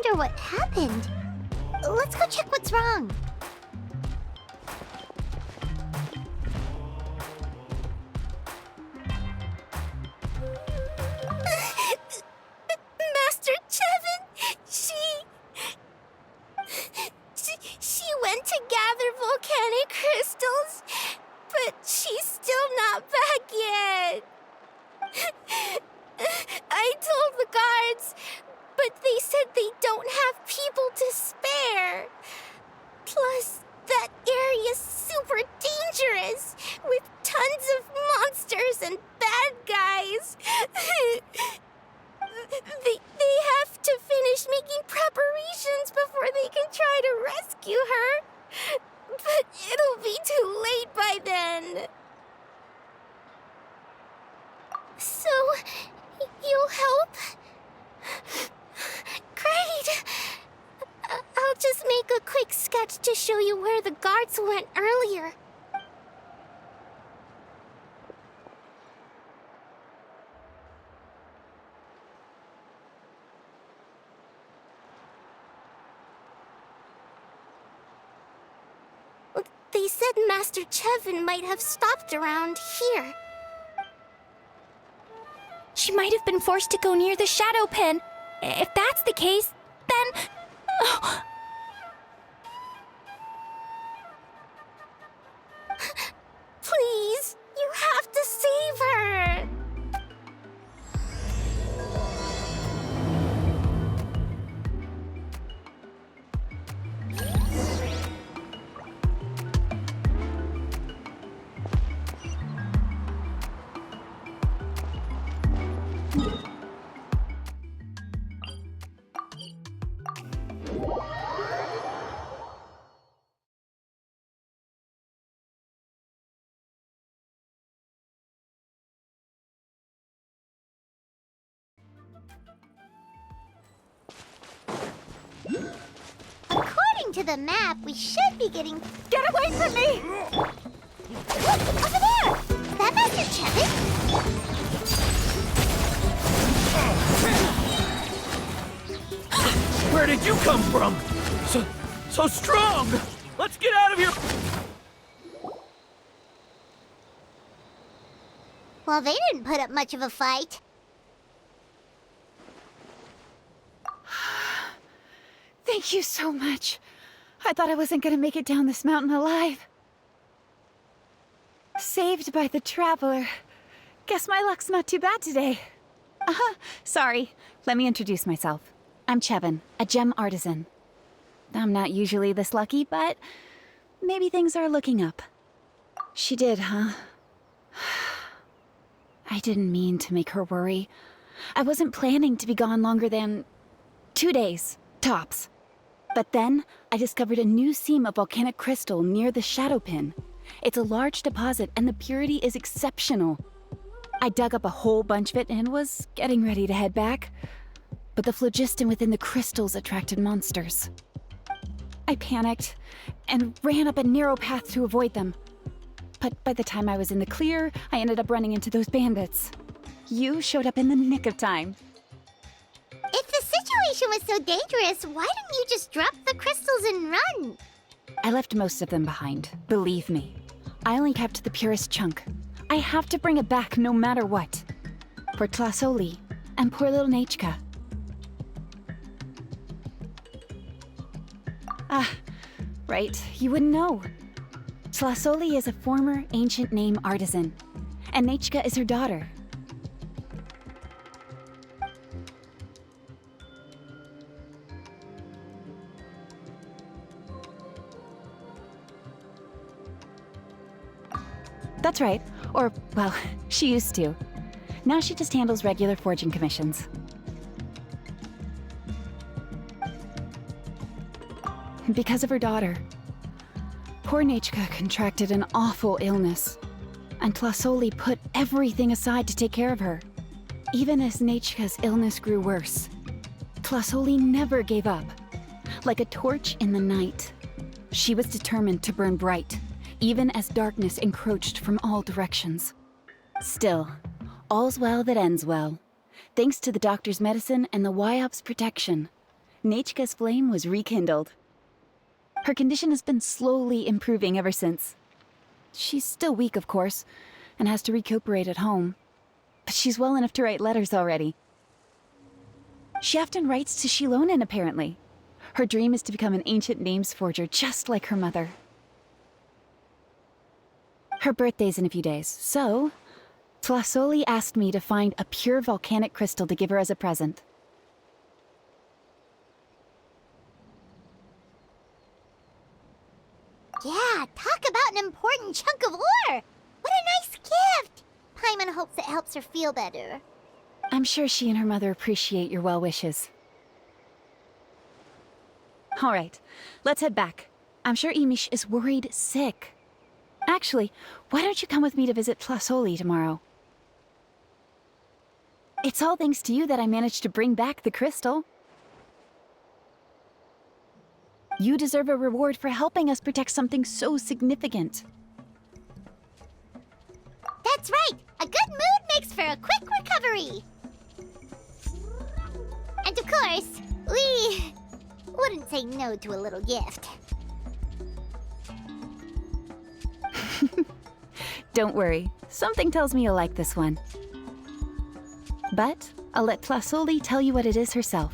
wonder what happened. Let's go check what's wrong. Master Chevin, she went to gather volcanic crystals, but she's still not back yet. I told the guards, but they said they don't have people to spare. Plus, that area's super dangerous, with tons of monsters and bad guys. They have to finish making preparations before they can try to rescue her. But it'll be too late by then. So, you'll help? Great! I'll just make a quick sketch to show you where the guards went earlier. They said Master Chevin might have stopped around here. She might have been forced to go near the shadow pin. If that's the case, then... Oh. Please, you have to save her! According to the map, we should be getting... Get away from me! Look, over there! That Master Chevin? Where did you come from? So strong! Let's get out of here! Well, they didn't put up much of a fight. Thank you so much. I thought I wasn't gonna make it down this mountain alive. Saved by the Traveler. Guess my luck's not too bad today. Sorry. Let me introduce myself. I'm Chevin, a gem artisan. I'm not usually this lucky, but maybe things are looking up. She did, huh? I didn't mean to make her worry. I wasn't planning to be gone longer than 2 days, tops. But then, I discovered a new seam of volcanic crystal near the shadow pin. It's a large deposit, and the purity is exceptional. I dug up a whole bunch of it and was getting ready to head back. But the phlogiston within the crystals attracted monsters. I panicked and ran up a narrow path to avoid them. But by the time I was in the clear, I ended up running into those bandits. You showed up in the nick of time. If the situation was so dangerous, why didn't you just drop the crystals and run? I left most of them behind, believe me. I only kept the purest chunk. I have to bring it back no matter what. For Tlasoli and poor little Nechka. Ah, right, you wouldn't know. Tlasoli is a former ancient name artisan, and Nechka is her daughter. That's right. Or, well, she used to. Now she just handles regular forging commissions. Because of her daughter. Poor Nechka contracted an awful illness, and Tlasoli put everything aside to take care of her. Even as Nechka's illness grew worse, Tlasoli never gave up. Like a torch in the night, she was determined to burn bright, even as darkness encroached from all directions. Still, all's well that ends well. Thanks to the doctor's medicine and the YOP's protection, Nechka's flame was rekindled. Her condition has been slowly improving ever since. She's still weak, of course, and has to recuperate at home. But she's well enough to write letters already. She often writes to Xilonen, apparently. Her dream is to become an ancient names forger, just like her mother. Her birthday's in a few days, so Tlasoli asked me to find a pure volcanic crystal to give her as a present. Yeah, talk about an important chunk of ore! What a nice gift! Paimon hopes it helps her feel better. I'm sure she and her mother appreciate your well wishes. All right, let's head back. I'm sure Imish is worried sick. Actually, why don't you come with me to visit Tlasoli tomorrow? It's all thanks to you that I managed to bring back the crystal. You deserve a reward for helping us protect something so significant. That's right! A good mood makes for a quick recovery! And of course, we wouldn't say no to a little gift. Don't worry, something tells me you'll like this one. But I'll let Tlasoli tell you what it is herself.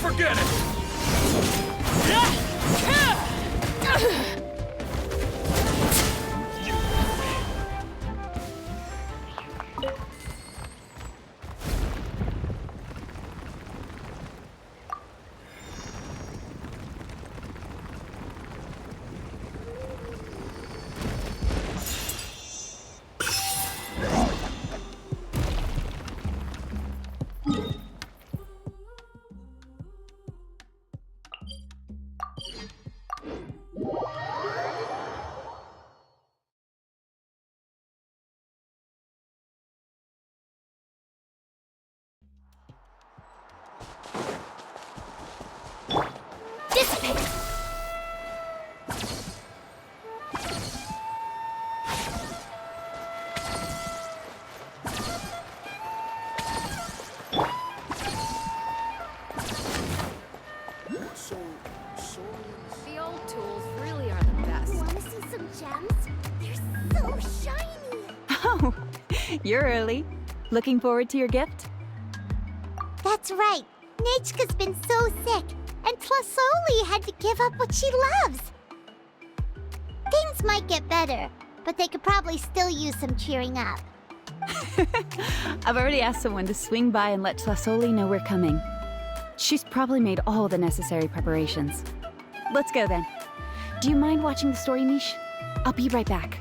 Forget it! Dissipate! The old tools really are the best. Want to see some gems? They're so shiny! Oh, you're early. Looking forward to your gift? That's right. Nechka's been so sick, and Tlasoli had to give up what she loves. Things might get better, but they could probably still use some cheering up. I've already asked someone to swing by and let Tlasoli know we're coming. She's probably made all the necessary preparations. Let's go then. Do you mind watching the story, Mish? I'll be right back.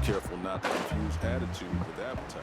Careful not to confuse attitude with appetite.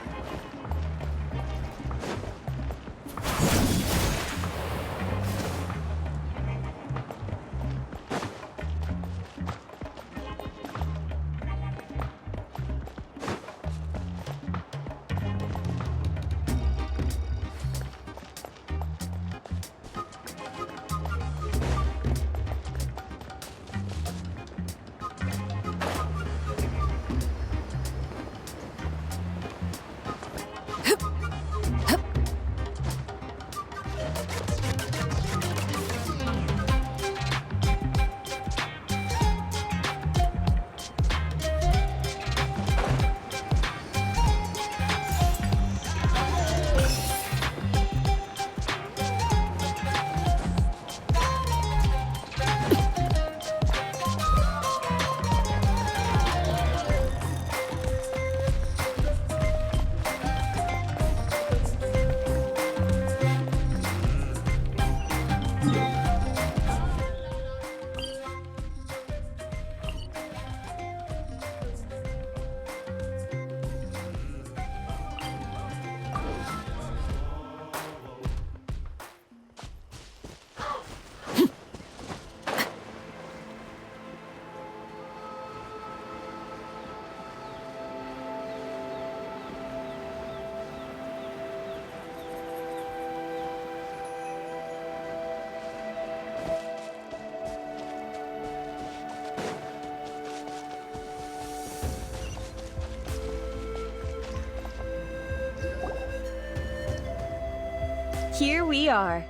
Here we are.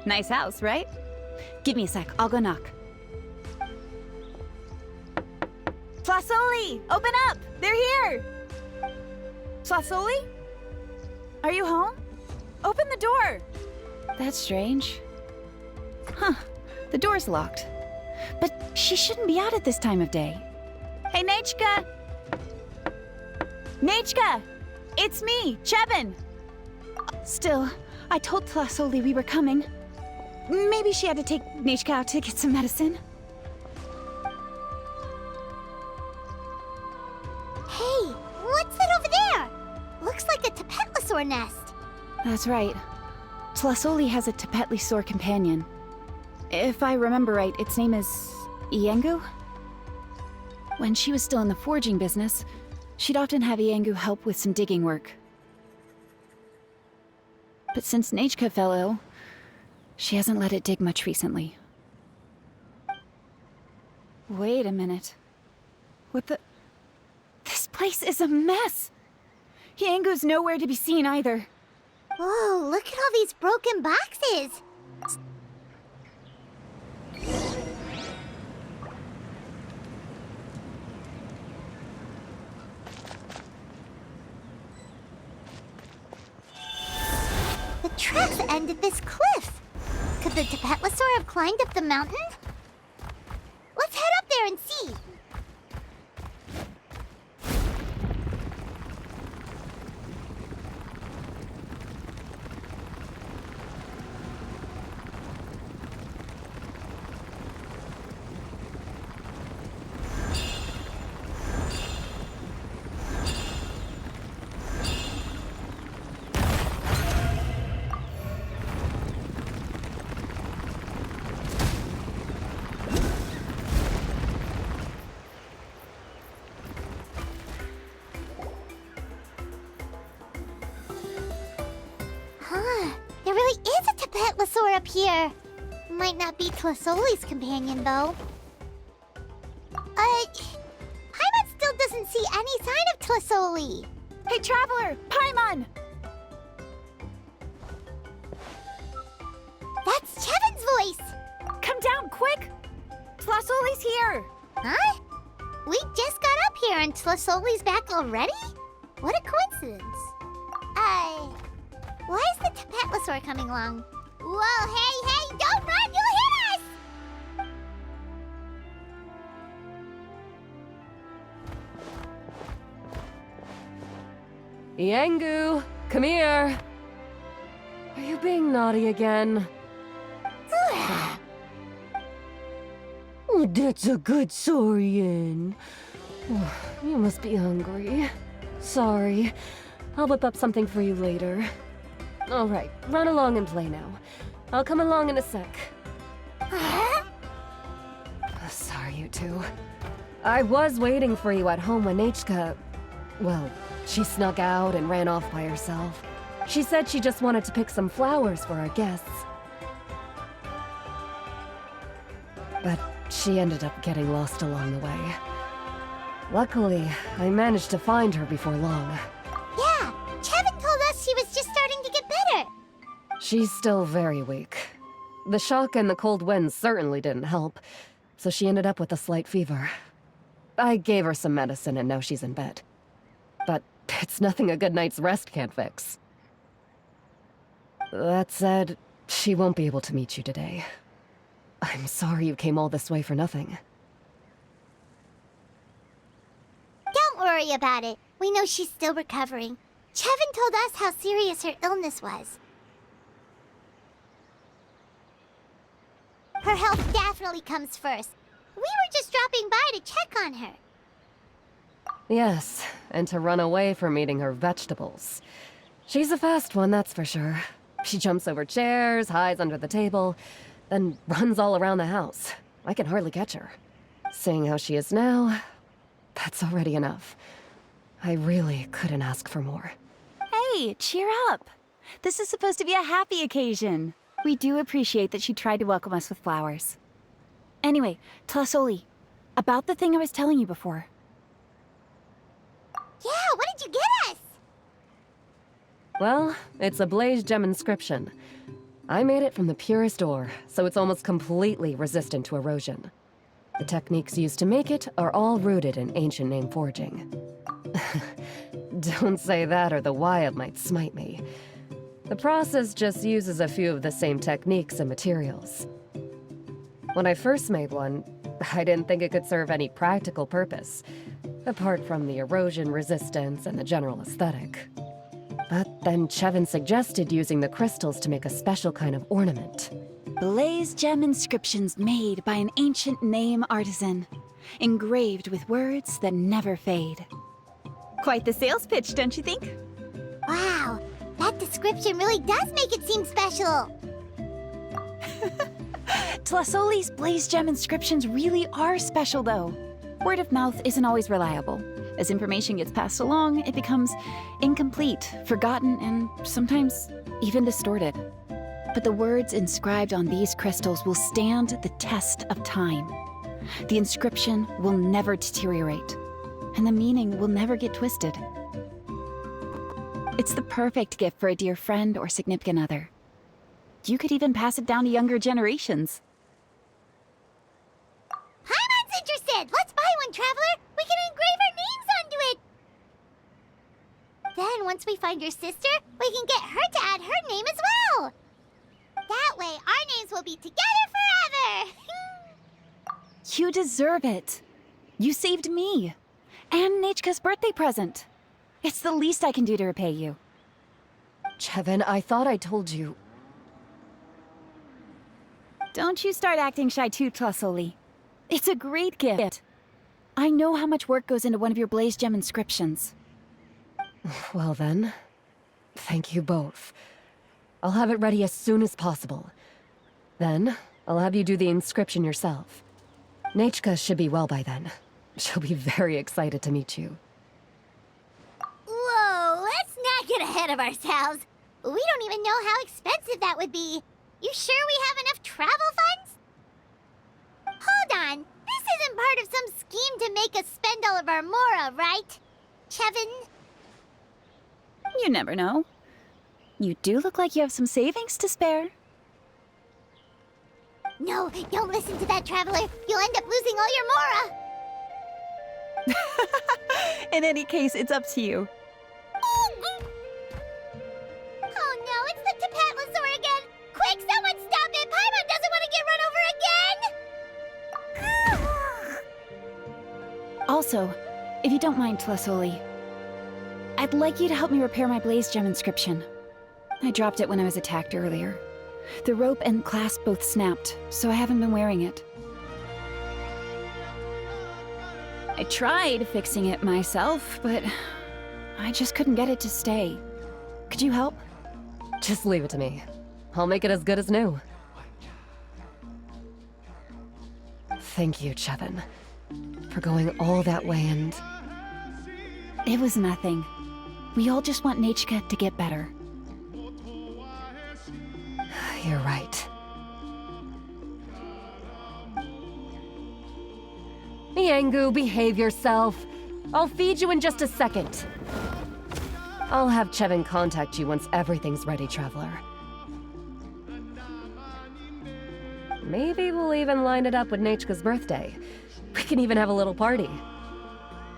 Nice house, right? Give me a sec, I'll go knock. Flasoli! Open up! They're here! Flasoli? Are you home? Open the door! That's strange. Huh, the door's locked. But she shouldn't be out at this time of day. Hey, Nechka! Nechka! It's me, Chevin! Still, I told Flasoli we were coming. Maybe she had to take Nechka out to get some medicine. Hey, what's that over there? Looks like a Tapetlosaur nest. That's right. Flasoli has a Tapetlosaur companion. If I remember right, its name is Iengu? When she was still in the forging business, she'd often have Iengu help with some digging work. But since Nechka fell ill, she hasn't let it dig much recently. Wait a minute. What the... This place is a mess! Iengu's nowhere to be seen either. Whoa, look at all these broken boxes. The tracks end at this cliff. Could the Tapetlosaur have climbed up the mountain? Let's head up there and see. There really is a Tapetlosaur up here. Might not be Flasoli's companion, though. Paimon still doesn't see any sign of Flasoli. Hey, Traveler! Paimon! That's Chevin's voice! Come down, quick! Flasoli's here! Huh? We just got up here and Flasoli's back already? What a coincidence. Why is the Tapetlosaur coming along? Whoa, hey, don't run! You'll hit us! Iengu, come here. Are you being naughty again? That's a good Saurian. You must be hungry. Sorry. I'll whip up something for you later. Alright, run along and play now. I'll come along in a sec. Sorry, you two. I was waiting for you at home when Nechka... Well, she snuck out and ran off by herself. She said she just wanted to pick some flowers for our guests. But she ended up getting lost along the way. Luckily, I managed to find her before long. Yeah, Chevin told us she was just starting to get better. She's still very weak. The shock and the cold winds certainly didn't help, so she ended up with a slight fever. I gave her some medicine and now she's in bed. But it's nothing a good night's rest can't fix. That said, she won't be able to meet you today. I'm sorry you came all this way for nothing. Don't worry about it. We know she's still recovering. Chevin told us how serious her illness was. Her health definitely comes first. We were just dropping by to check on her. Yes, and to run away from eating her vegetables. She's a fast one, that's for sure. She jumps over chairs, hides under the table, then runs all around the house. I can hardly catch her. Seeing how she is now, that's already enough. I really couldn't ask for more. Hey, cheer up. This is supposed to be a happy occasion. We do appreciate that she tried to welcome us with flowers. Anyway, Tlasoli, about the thing I was telling you before. Yeah, what did you get us? Well, it's a blaze gem inscription. I made it from the purest ore, so it's almost completely resistant to erosion. The techniques used to make it are all rooted in ancient name forging. Don't say that or the Wyld might smite me. The process just uses a few of the same techniques and materials. When I first made one, I didn't think it could serve any practical purpose, apart from the erosion resistance and the general aesthetic. But then Chevin suggested using the crystals to make a special kind of ornament. Blaze gem inscriptions made by an ancient name artisan, engraved with words that never fade. Quite the sales pitch, don't you think? Wow, that description really does make it seem special. Tlasoli's blaze gem inscriptions really are special, though. Word of mouth isn't always reliable. As information gets passed along, it becomes incomplete, forgotten, and sometimes even distorted. But the words inscribed on these crystals will stand the test of time. The inscription will never deteriorate, and the meaning will never get twisted. It's the perfect gift for a dear friend or significant other. You could even pass it down to younger generations. Paimon's interested! Let's buy one, Traveler! We can engrave our names onto it! Then, once we find your sister, we can get her to add her name as well! That way, our names will be together forever! You deserve it. You saved me. And Nechka's birthday present. It's the least I can do to repay you. Chevin, I thought I told you. Don't you start acting shy too, Tlasoli. It's a great gift. I know how much work goes into one of your blaze gem inscriptions. Well then, thank you both. I'll have it ready as soon as possible. Then, I'll have you do the inscription yourself. Nechka should be well by then. She'll be very excited to meet you. Whoa, let's not get ahead of ourselves. We don't even know how expensive that would be. You sure we have enough travel funds? Hold on, this isn't part of some scheme to make us spend all of our mora, right? Chevin? You never know. You do look like you have some savings to spare. No, don't listen to that, Traveler. You'll end up losing all your mora. In any case, it's up to you. Oh no, it's the Tapatlasaur again! Quick, someone stop it! Paimon doesn't want to get run over again! Also, if you don't mind, Tlasoli, I'd like you to help me repair my blaze gem inscription. I dropped it when I was attacked earlier. The rope and clasp both snapped, so I haven't been wearing it. I tried fixing it myself, but I just couldn't get it to stay. Could you help? Just leave it to me. I'll make it as good as new. Thank you, Chevin, for going all that way and... It was nothing. We all just want Nachka to get better. You're right. Miangu, behave yourself. I'll feed you in just a second. I'll have Chevin contact you once everything's ready, Traveler. Maybe we'll even line it up with Nachka's birthday. We can even have a little party.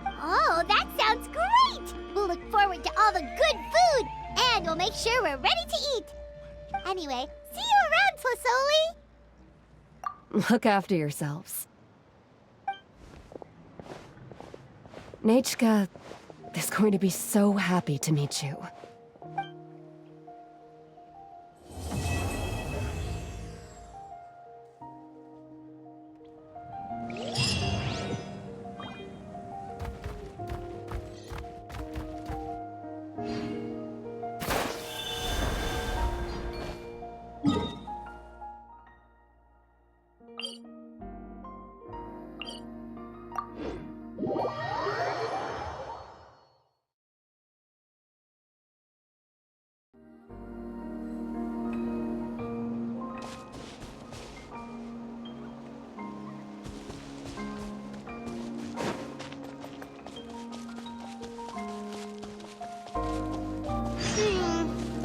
Oh, that sounds great! We'll look forward to all the good food, and we'll make sure we're ready to eat. Anyway, see you around, Plasoli! Look after yourselves. Nachka is going to be so happy to meet you.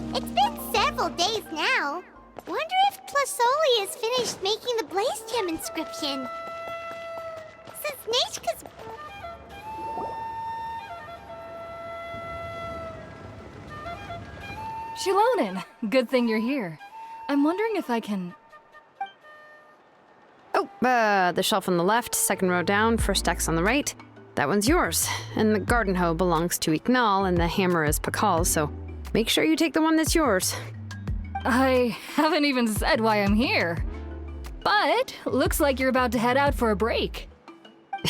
It's been several days now. Wonder if Plasoli has finished making the Blaze Gem inscription. Since Nachka's... Xilonen, good thing you're here. I'm wondering if I can... Oh, the shelf on the left, second row down, first X on the right. That one's yours. And the garden hoe belongs to Iqnal, and the hammer is Pakal's, so make sure you take the one that's yours. I haven't even said why I'm here. But looks like you're about to head out for a break.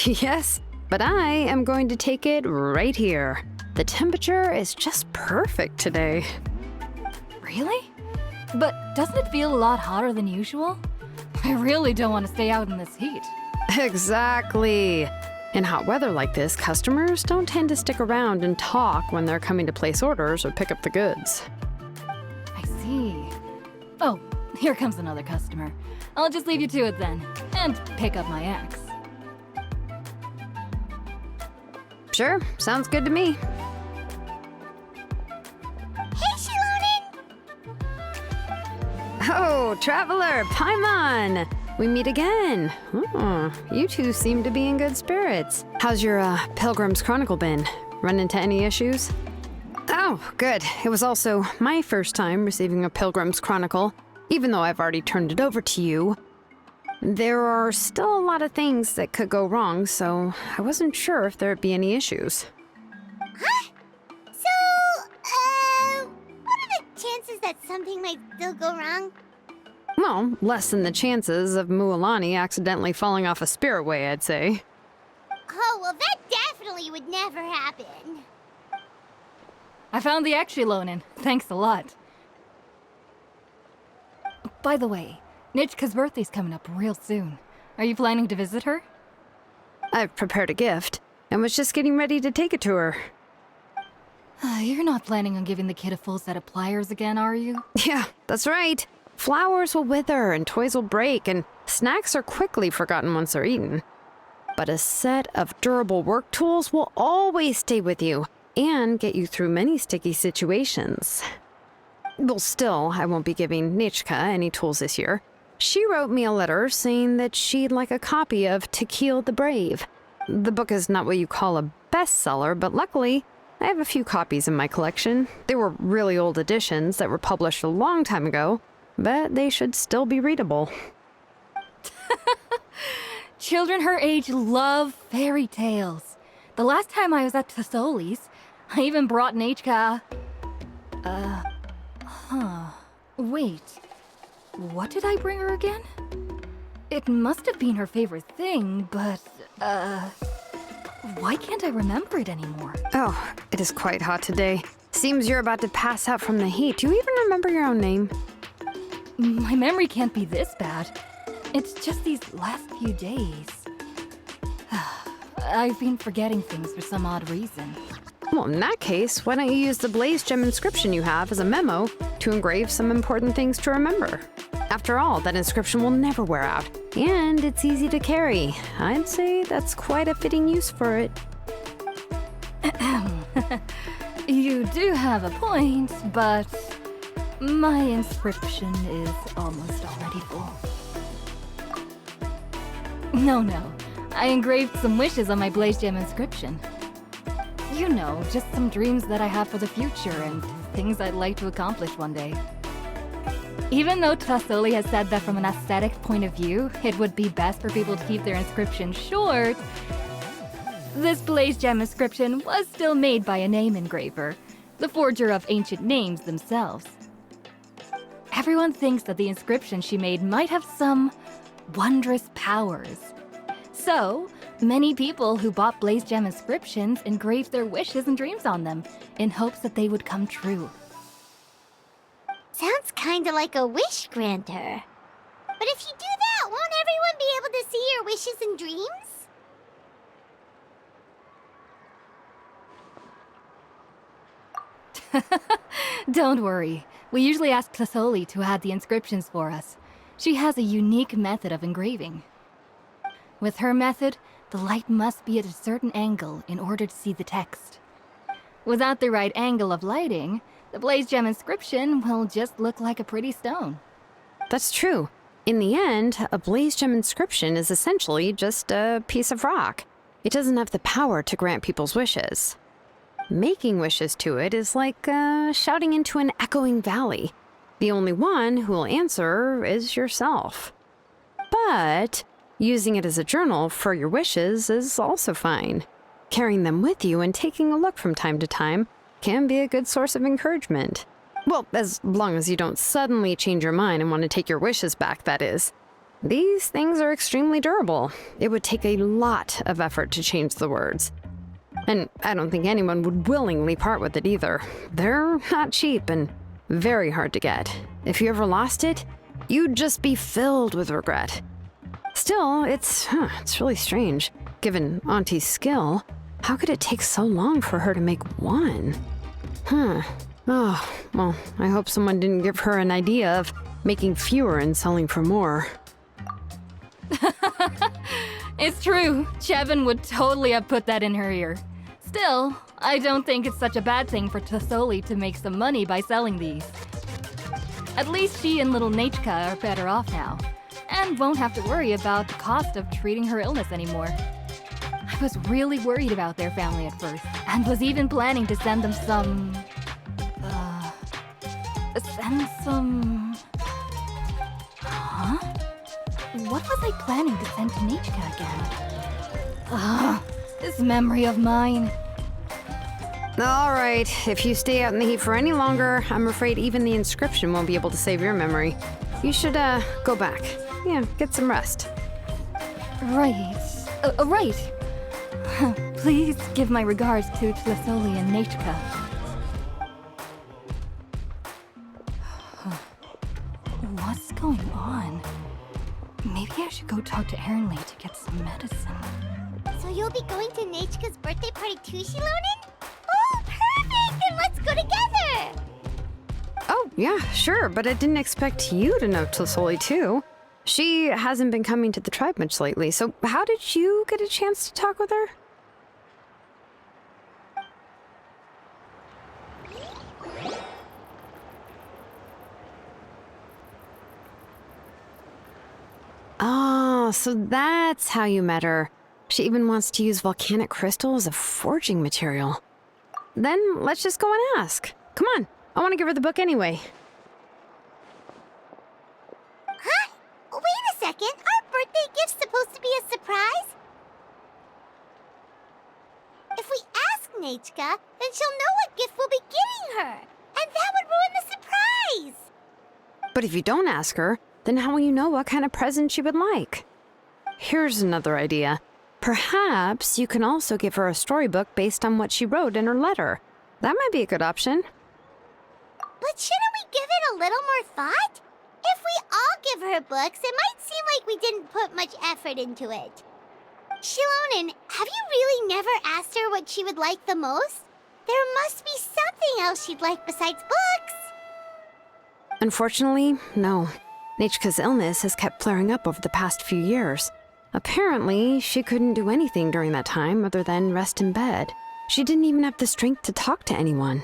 Yes, but I am going to take it right here. The temperature is just perfect today. Really? But doesn't it feel a lot hotter than usual? I really don't want to stay out in this heat. Exactly. In hot weather like this, customers don't tend to stick around and talk when they're coming to place orders or pick up the goods. I see. Oh, here comes another customer. I'll just leave you to it then, and pick up my axe. Sure, sounds good to me. Hey, Xilonen! Oh, Traveler, Paimon! We meet again. Oh, you two seem to be in good spirits. How's your Pilgrim's Chronicle been? Run into any issues? Oh, good. It was also my first time receiving a Pilgrim's Chronicle, even though I've already turned it over to you. There are still a lot of things that could go wrong, so I wasn't sure if there'd be any issues. Huh? So, what are the chances that something might still go wrong? Well, less than the chances of Mualani accidentally falling off a spirit way, I'd say. Oh, well, that definitely would never happen. I found the axe, Xilonen. Thanks a lot. By the way, Nichka's birthday's coming up real soon. Are you planning to visit her? I've prepared a gift, and was just getting ready to take it to her. You're not planning on giving the kid a full set of pliers again, are you? Yeah, that's right. Flowers will wither and toys will break, and snacks are quickly forgotten once they're eaten. But a set of durable work tools will always stay with you and get you through many sticky situations. Well, still, I won't be giving Nichka any tools this year. She wrote me a letter saying that she'd like a copy of Tequil the Brave. The book is not what you call a bestseller, but luckily, I have a few copies in my collection. They were really old editions that were published a long time ago, but they should still be readable. Children her age love fairy tales. The last time I was at Tasoli's, I even brought Nachka... Wait. What did I bring her again? It must have been her favorite thing, but, Why can't I remember it anymore? Oh, it is quite hot today. Seems you're about to pass out from the heat. Do you even remember your own name? My memory can't be this bad. It's just these last few days. I've been forgetting things for some odd reason. Well, in that case, why don't you use the blaze gem inscription you have as a memo to engrave some important things to remember? After all, that inscription will never wear out, and it's easy to carry. I'd say that's quite a fitting use for it. You do have a point, but my inscription is almost already full. No. I engraved some wishes on my blaze gem inscription. You know, just some dreams that I have for the future and things I'd like to accomplish one day. Even though Trasoli has said that from an aesthetic point of view, it would be best for people to keep their inscription short, this blaze gem inscription was still made by a name engraver, the forger of ancient names themselves. Everyone thinks that the inscription she made might have some wondrous powers. So, many people who bought blaze gem inscriptions engraved their wishes and dreams on them, in hopes that they would come true. Sounds kinda like a wish granter. But if you do that, won't everyone be able to see your wishes and dreams? Don't worry. We usually ask Trasoli to add the inscriptions for us. She has a unique method of engraving. With her method, the light must be at a certain angle in order to see the text. Without the right angle of lighting, the blaze gem inscription will just look like a pretty stone. That's true. In the end, a blaze gem inscription is essentially just a piece of rock. It doesn't have the power to grant people's wishes. Making wishes to it is like shouting into an echoing valley. The only one who will answer is yourself. But using it as a journal for your wishes is also fine. Carrying them with you and taking a look from time to time can be a good source of encouragement. Well, as long as you don't suddenly change your mind and want to take your wishes back, that is. These things are extremely durable. It would take a lot of effort to change the words. And I don't think anyone would willingly part with it either. They're not cheap and very hard to get. If you ever lost it, you'd just be filled with regret. Still, it's really strange. Given Auntie's skill, how could it take so long for her to make one? Oh, well, I hope someone didn't give her an idea of making fewer and selling for more. It's true. Chevin would totally have put that in her ear. Still, I don't think it's such a bad thing for Trasoli to make some money by selling these. At least she and little Nachka are better off now, and won't have to worry about the cost of treating her illness anymore. I was really worried about their family at first, and was even planning to send them some... Huh? What was I planning to send to Nachka again? This memory of mine. All right, if you stay out in the heat for any longer, I'm afraid even the inscription won't be able to save your memory. You should, go back. Yeah, get some rest. Right. Right. Please give my regards to Trasoli and Nachka. What's going on? Maybe I should go talk to Ernley to get some medicine. So you'll be going to Nachka's birthday party too, Xilonen? Oh, perfect! Then let's go together! Oh, yeah, sure, but I didn't expect you to know Trasoli too. She hasn't been coming to the tribe much lately, so how did you get a chance to talk with her? Oh, so that's how you met her. She even wants to use volcanic crystal as a forging material. Then let's just go and ask. Come on, I want to give her the book anyway. Huh? Wait a second, our birthday gift's supposed to be a surprise? If we ask Nachka, then she'll know what gift we'll be getting her, and that would ruin the surprise! But if you don't ask her, then how will you know what kind of present she would like? Here's another idea. Perhaps you can also give her a storybook based on what she wrote in her letter. That might be a good option. But shouldn't we give it a little more thought? If we all give her books, it might seem like we didn't put much effort into it. Xilonen, have you really never asked her what she would like the most? There must be something else she'd like besides books. Unfortunately, no. Nechka's illness has kept flaring up over the past few years. Apparently, she couldn't do anything during that time other than rest in bed. She didn't even have the strength to talk to anyone.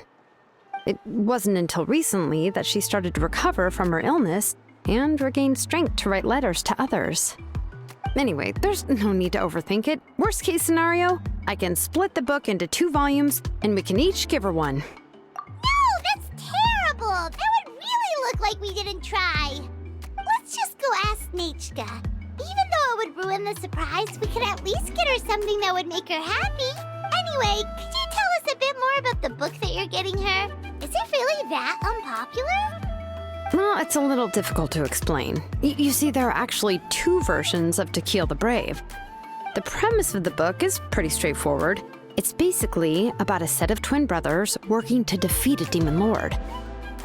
It wasn't until recently that she started to recover from her illness and regained strength to write letters to others. Anyway, there's no need to overthink it. Worst case scenario, I can split the book into 2 volumes and we can each give her one. No, that's terrible! That would really look like we didn't try. Let's just go ask Nechka. Even though it would ruin the surprise, we could at least get her something that would make her happy. Anyway, could you tell us a bit more about the book that you're getting her? Is it really that unpopular? Well, it's a little difficult to explain. You see, there are actually 2 versions of To Kill the Brave. The premise of the book is pretty straightforward. It's basically about a set of twin brothers working to defeat a demon lord.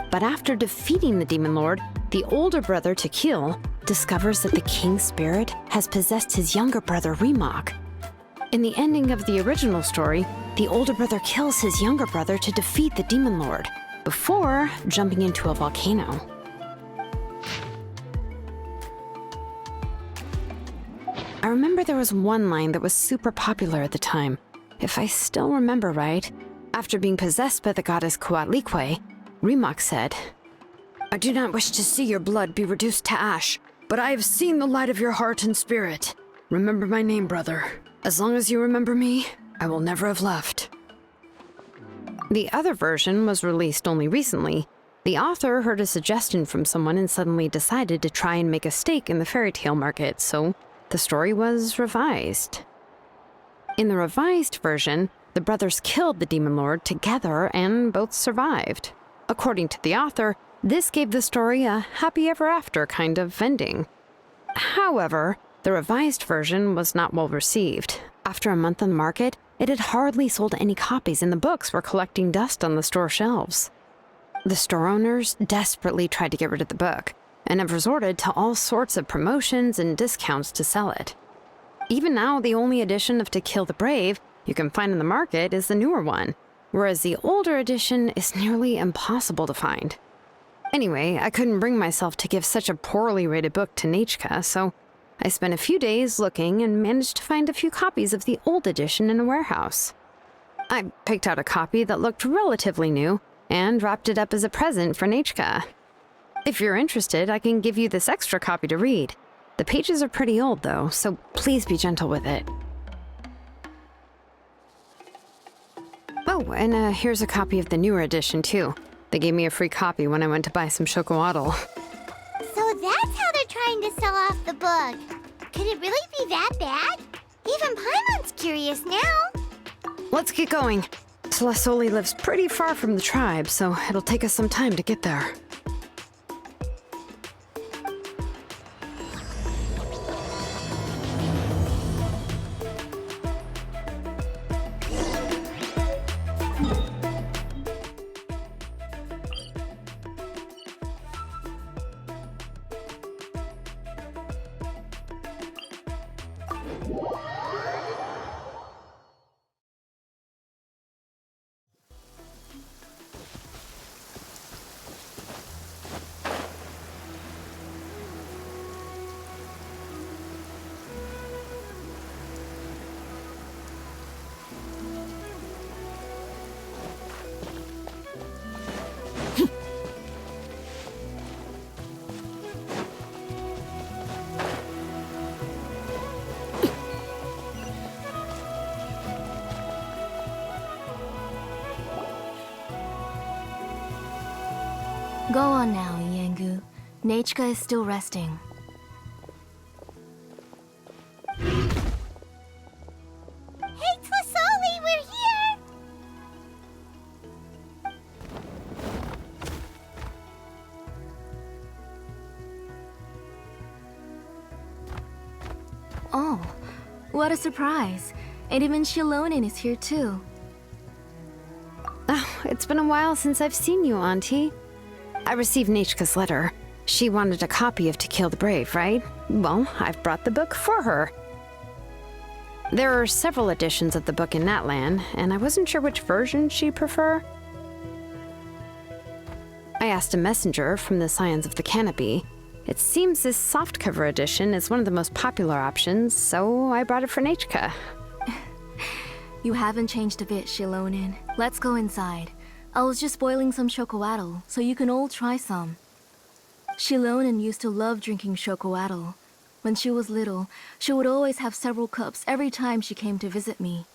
But after defeating the demon lord, the older brother, Tequil, discovers that the king's spirit has possessed his younger brother, Remok. In the ending of the original story, the older brother kills his younger brother to defeat the demon lord, before jumping into a volcano. I remember there was one line that was super popular at the time. If I still remember right, after being possessed by the goddess Coatlicue, Remok said, "I do not wish to see your blood be reduced to ash, but I have seen the light of your heart and spirit. Remember my name, brother. As long as you remember me, I will never have left." The other version was released only recently. The author heard a suggestion from someone and suddenly decided to try and make a stake in the fairy tale market, so the story was revised. In the revised version, the brothers killed the demon lord together and both survived. According to the author, this gave the story a happy ever after kind of ending. However, the revised version was not well received. After a month on the market, it had hardly sold any copies and the books were collecting dust on the store shelves. The store owners desperately tried to get rid of the book and have resorted to all sorts of promotions and discounts to sell it. Even now, the only edition of To Kill the Brave you can find in the market is the newer one, whereas the older edition is nearly impossible to find. Anyway, I couldn't bring myself to give such a poorly rated book to Nechka, so I spent a few days looking and managed to find a few copies of the old edition in a warehouse. I picked out a copy that looked relatively new and wrapped it up as a present for Nechka. If you're interested, I can give you this extra copy to read. The pages are pretty old, though, so please be gentle with it. Oh, and here's a copy of the newer edition, too. They gave me a free copy when I went to buy some chocolatl. So that's how they're trying to sell off the book. Could it really be that bad? Even Paimon's curious now. Let's get going. Telesoli lives pretty far from the tribe, so it'll take us some time to get there. Go on now, Iengu. Nechka is still resting. Hey, Tlisoli, we're here! Oh, What a surprise. And even Xilonen is here too. Oh, it's been a while since I've seen you, Auntie. I received Nechka's letter. She wanted a copy of To Kill the Brave, right? Well, I've brought the book for her. There are several editions of the book in Natlan, and I wasn't sure which version she'd prefer. I asked a messenger from the Scions of the Canopy. It seems this softcover edition is one of the most popular options, so I brought it for Nechka. You haven't changed a bit, Xilonen. Let's go inside. I was just boiling some chocoatl, so you can all try some. Xilonen used to love drinking chocoatl. When she was little, she would always have several cups every time she came to visit me.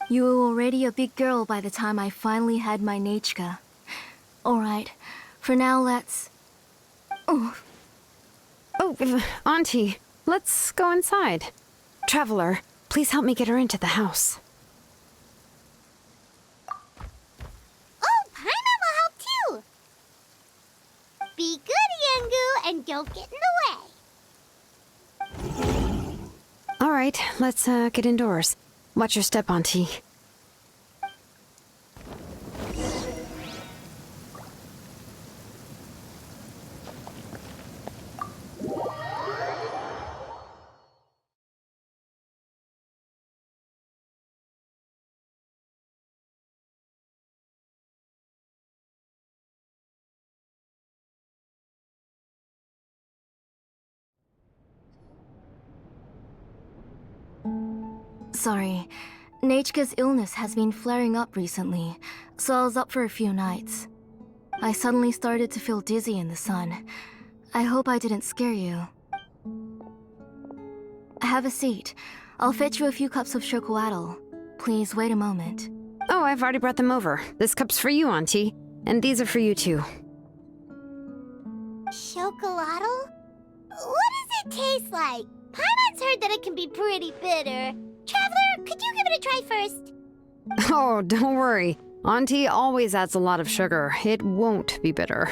You were already a big girl by the time I finally had my Nechka. Alright, for now let's... Oh, Auntie, let's go inside. Traveler, please help me get her into the house. Oh, Paimon will help too! Be good, Yangu, and don't get in the way. All right, let's get indoors. Watch your step, Auntie. Sorry. Nechka's illness has been flaring up recently, so I was up for a few nights. I suddenly started to feel dizzy in the sun. I hope I didn't scare you. Have a seat. I'll fetch you a few cups of chocoatl. Please wait a moment. Oh, I've already brought them over. This cup's for you, Auntie. And these are for you, too. Chocolatl? What does it taste like? Paimon's heard that it can be pretty bitter. Traveler, could you give it a try first? Oh, don't worry. Auntie always adds a lot of sugar. It won't be bitter.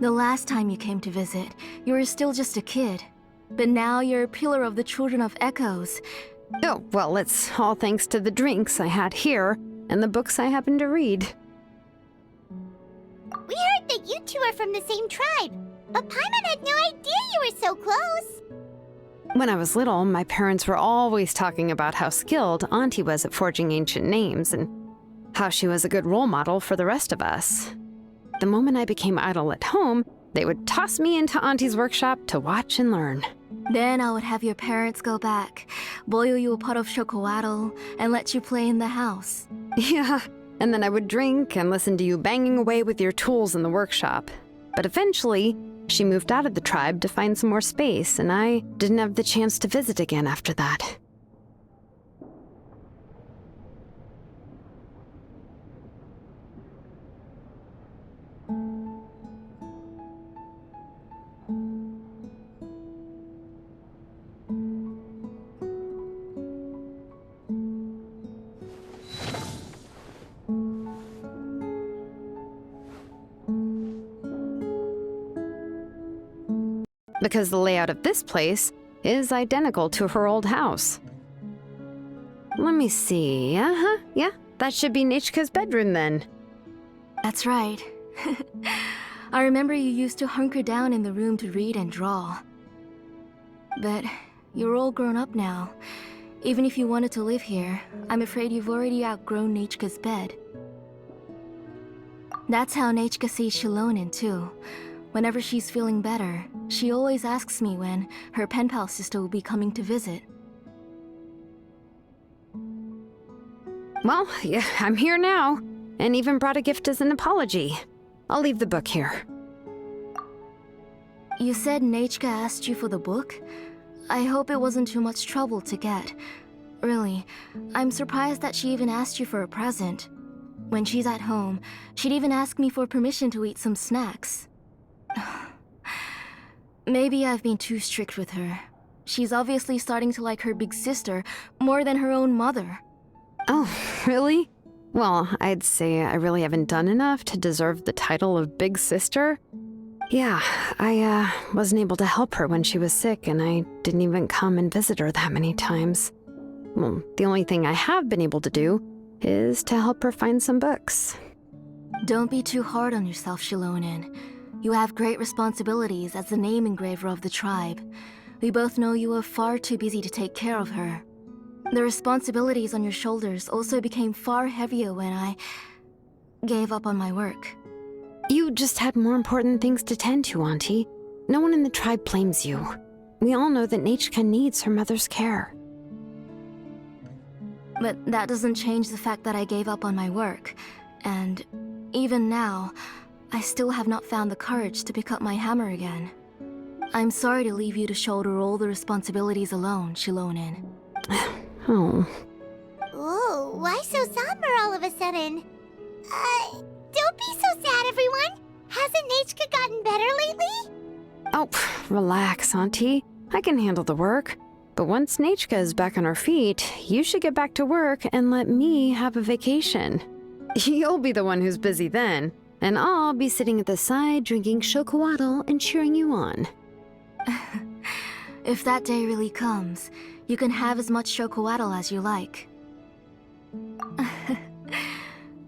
The last time you came to visit, you were still just a kid. But now you're a pillar of the Children of Echoes. Oh, well, it's all thanks to the drinks I had here and the books I happened to read. We heard that you two are from the same tribe, but Paimon had no idea you were so close. When I was little, my parents were always talking about how skilled Auntie was at forging ancient names and how she was a good role model for the rest of us. The moment I became idle at home, they would toss me into Auntie's workshop to watch and learn. Then I would have your parents go back, boil you a pot of chocoatl, and let you play in the house. Yeah, and then I would drink and listen to you banging away with your tools in the workshop. But eventually, she moved out of the tribe to find some more space, and I didn't have the chance to visit again after that. Because the layout of this place is identical to her old house. Let me see. Yeah, that should be Nechka's bedroom then. That's right. I remember you used to hunker down in the room to read and draw. But you're all grown up now. Even if you wanted to live here, I'm afraid you've already outgrown Nechka's bed. That's how Nechka sees Xilonen too. Whenever she's feeling better, she always asks me when her pen pal sister will be coming to visit. Well, yeah, I'm here now, and even brought a gift as an apology. I'll leave the book here. You said Nechka asked you for the book? I hope it wasn't too much trouble to get. Really, I'm surprised that she even asked you for a present. When she's at home, she'd even ask me for permission to eat some snacks. Maybe I've been too strict with her. She's obviously starting to like her big sister more than her own mother. Oh, really? Well, I'd say I really haven't done enough to deserve the title of Big Sister. Yeah, I wasn't able to help her when she was sick, and I didn't even come and visit her that many times. Well, the only thing I have been able to do is to help her find some books. Don't be too hard on yourself, Xilonen. You have great responsibilities as the name engraver of the tribe. We both know you are far too busy to take care of her. The responsibilities on your shoulders also became far heavier when I gave up on my work. You just had more important things to tend to, Auntie. No one in the tribe blames you. We all know that Nachka needs her mother's care. But that doesn't change the fact that I gave up on my work. And even now, I still have not found the courage to pick up my hammer again. I'm sorry to leave you to shoulder all the responsibilities alone, Xilonen. Oh. Ooh, why so somber all of a sudden? Don't be so sad, everyone. Hasn't Nachka gotten better lately? Oh, relax, Auntie. I can handle the work. But once Nachka is back on her feet, you should get back to work and let me have a vacation. You'll be the one who's busy then, and I'll be sitting at the side drinking chocolatl and cheering you on. If that day really comes, you can have as much chocolatl as you like.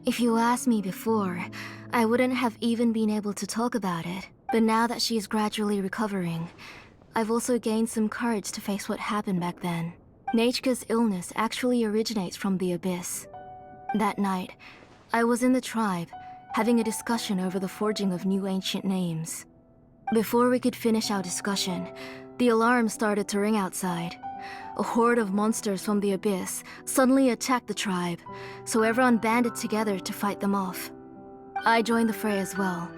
If you asked me before, I wouldn't have even been able to talk about it. But now that she's gradually recovering, I've also gained some courage to face what happened back then. Nachka's illness actually originates from the Abyss. That night, I was in the tribe, having a discussion over the forging of new ancient names. Before we could finish our discussion, the alarm started to ring outside. A horde of monsters from the Abyss suddenly attacked the tribe, so everyone banded together to fight them off. I joined the fray as well,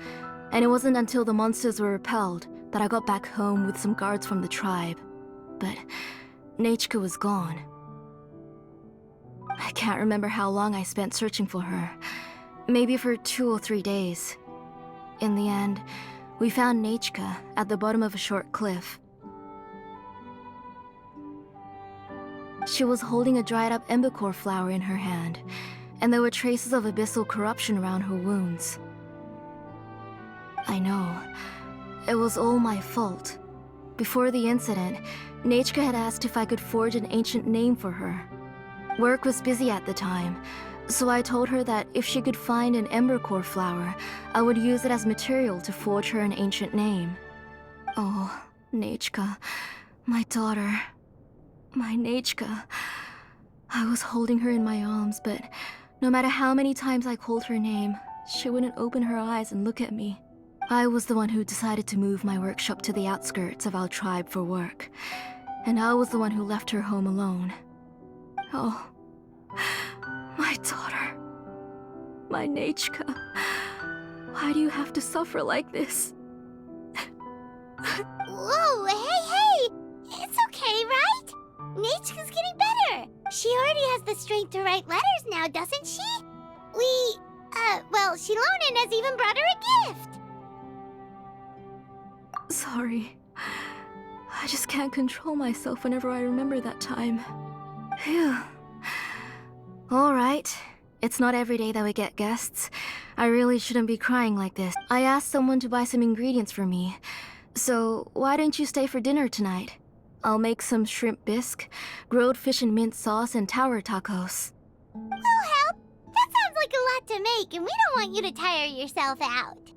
and it wasn't until the monsters were repelled that I got back home with some guards from the tribe. But Nachka was gone. I can't remember how long I spent searching for her. Maybe for 2 or 3 days. In the end, we found Nachka at the bottom of a short cliff. She was holding a dried-up embercore flower in her hand, and there were traces of abyssal corruption around her wounds. I know. It was all my fault. Before the incident, Nachka had asked if I could forge an ancient name for her. Work was busy at the time, so I told her that if she could find an embercore flower, I would use it as material to forge her an ancient name. Oh, Nachka, my daughter. My Nachka. I was holding her in my arms, but no matter how many times I called her name, she wouldn't open her eyes and look at me. I was the one who decided to move my workshop to the outskirts of our tribe for work, and I was the one who left her home alone. Oh, my daughter. My Nachka. Why do you have to suffer like this? Whoa, hey! It's okay, right? Nachka's getting better. She already has the strength to write letters now, doesn't she? Xilonen has even brought her a gift. Sorry. I just can't control myself whenever I remember that time. Phew. Alright. It's not every day that we get guests. I really shouldn't be crying like this. I asked someone to buy some ingredients for me. So, why don't you stay for dinner tonight? I'll make some shrimp bisque, grilled fish and mint sauce, and tower tacos. We'll help. That sounds like a lot to make, and we don't want you to tire yourself out.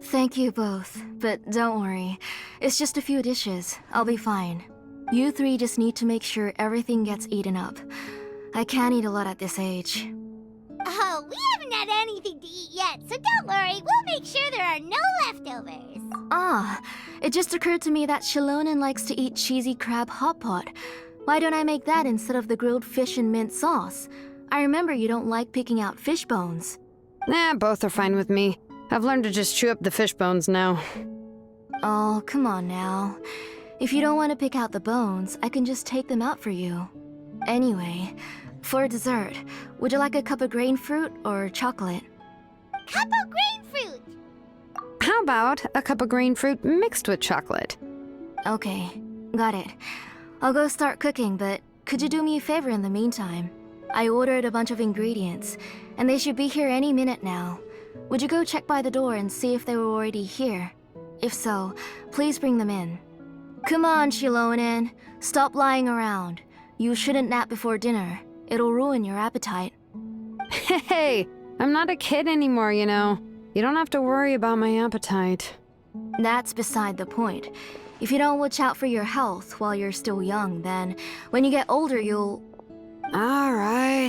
Thank you both, but don't worry. It's just a few dishes. I'll be fine. You three just need to make sure everything gets eaten up. I can't eat a lot at this age. Oh, we haven't had anything to eat yet, so don't worry. We'll make sure there are no leftovers. Ah, it just occurred to me that Xilonen likes to eat cheesy crab hot pot. Why don't I make that instead of the grilled fish and mint sauce? I remember you don't like picking out fish bones. Both are fine with me. I've learned to just chew up the fish bones now. Oh, come on now. If you don't want to pick out the bones, I can just take them out for you. Anyway, for dessert, would you like a cup of grain fruit or chocolate? Cup of grain fruit! How about a cup of green fruit mixed with chocolate? Okay, got it. I'll go start cooking, but could you do me a favor in the meantime? I ordered a bunch of ingredients, and they should be here any minute now. Would you go check by the door and see if they were already here? If so, please bring them in. Come on, Xilonen. Stop lying around. You shouldn't nap before dinner. It'll ruin your appetite. Hey, I'm not a kid anymore, you know. You don't have to worry about my appetite. That's beside the point. If you don't watch out for your health while you're still young, then when you get older, you'll... All right.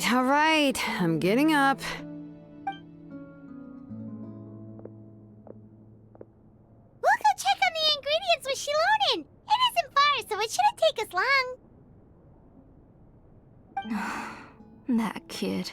I'm getting up. We'll go check on the ingredients with Xilonen. It isn't far, so it shouldn't take us long. That kid.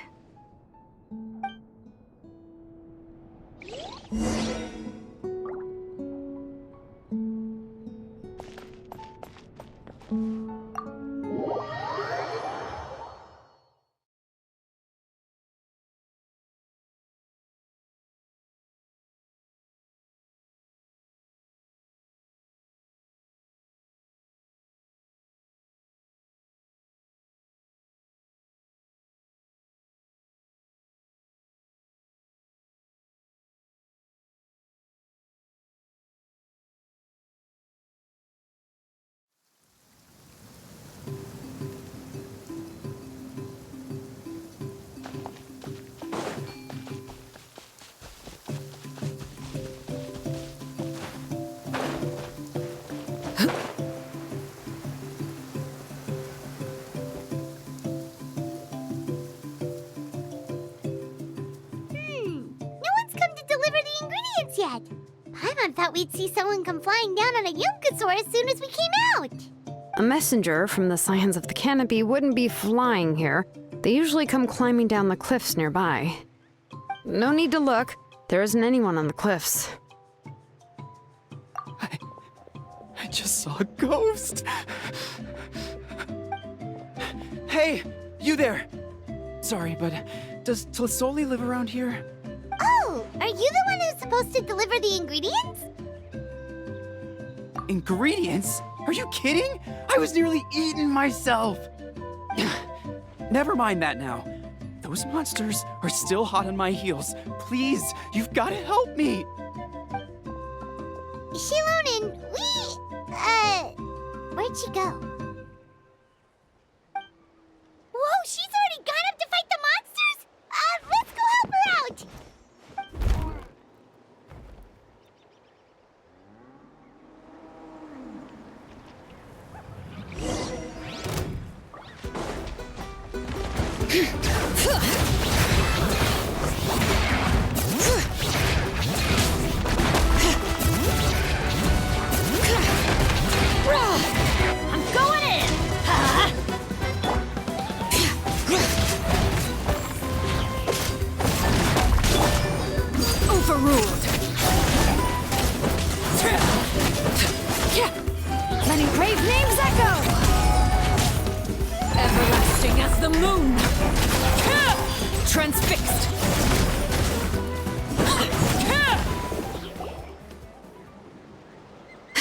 Yet. Paimon thought we'd see someone come flying down on a Yunkasaur as soon as we came out. A messenger from the Scions of the Canopy wouldn't be flying here. They usually come climbing down the cliffs nearby. No need to look. There isn't anyone on the cliffs. I just saw a ghost. Hey, you there. Sorry, but does Tlisoli live around here? Oh, are you the one who's supposed to deliver the ingredients? Ingredients? Are you kidding? I was nearly eaten myself. Never mind that now. Those monsters are still hot on my heels. Please, you've got to help me. Xilonen, where'd she go? Whoa, she's already gone up to fight the monsters? Let's go help her out! I'm going in! Overruled! Letting brave names echo! Everlasting as the moon! Transfixed!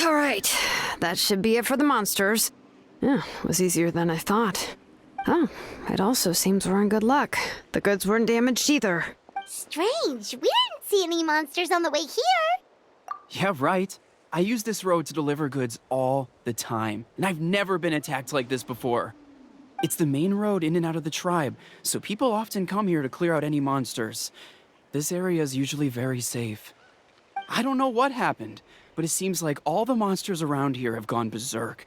All right, that should be it for the monsters. Yeah, was easier than I thought. Oh, it also seems we're in good luck. The goods weren't damaged either. Strange, we didn't see any monsters on the way here. Yeah, right. I use this road to deliver goods all the time, and I've never been attacked like this before. It's the main road in and out of the tribe, so people often come here to clear out any monsters. This area is usually very safe. I don't know what happened, but it seems like all the monsters around here have gone berserk.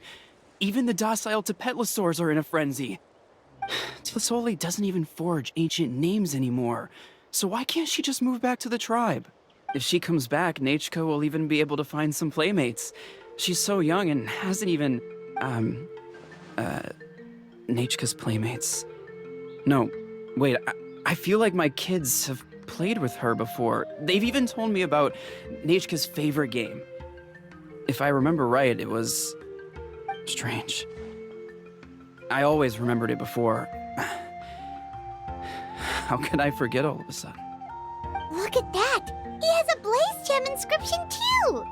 Even the docile Tepetlosaurs are in a frenzy. Tlisoli doesn't even forge ancient names anymore, so why can't she just move back to the tribe? If she comes back, Nachka will even be able to find some playmates. She's so young and hasn't even, Nachka's playmates. No, wait, I feel like my kids have played with her before. They've even told me about Nachka's favorite game. If I remember right, it was strange. I always remembered it before. How could I forget all of a sudden? Look at that! He has a Blaze Gem inscription too!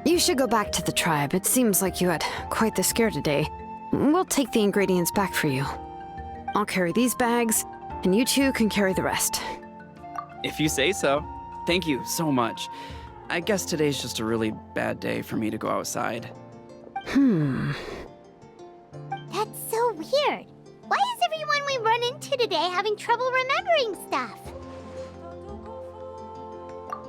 You should go back to the tribe. It seems like you had quite the scare today. We'll take the ingredients back for you. I'll carry these bags, and you two can carry the rest. If you say so. Thank you so much. I guess today's just a really bad day for me to go outside. That's so weird. Why is everyone we run into today having trouble remembering stuff?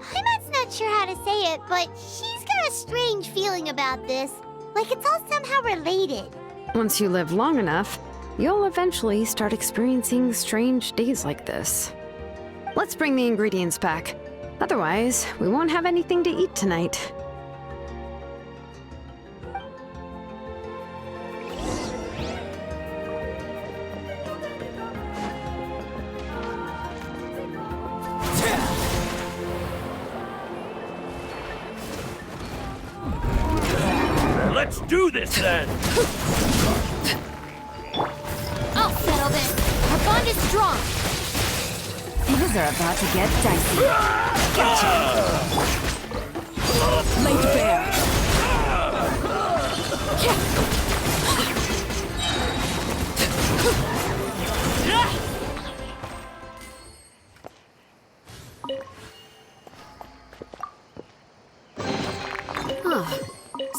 Paimon's not sure how to say it, but she's got a strange feeling about this. Like it's all somehow related. Once you live long enough, you'll eventually start experiencing strange days like this. Let's bring the ingredients back. Otherwise, we won't have anything to eat tonight. Let's do this then! I'll settle this. Our bond is strong. Things are about to get dicey. Gotcha! Laid bare.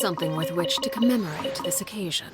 Something with which to commemorate this occasion.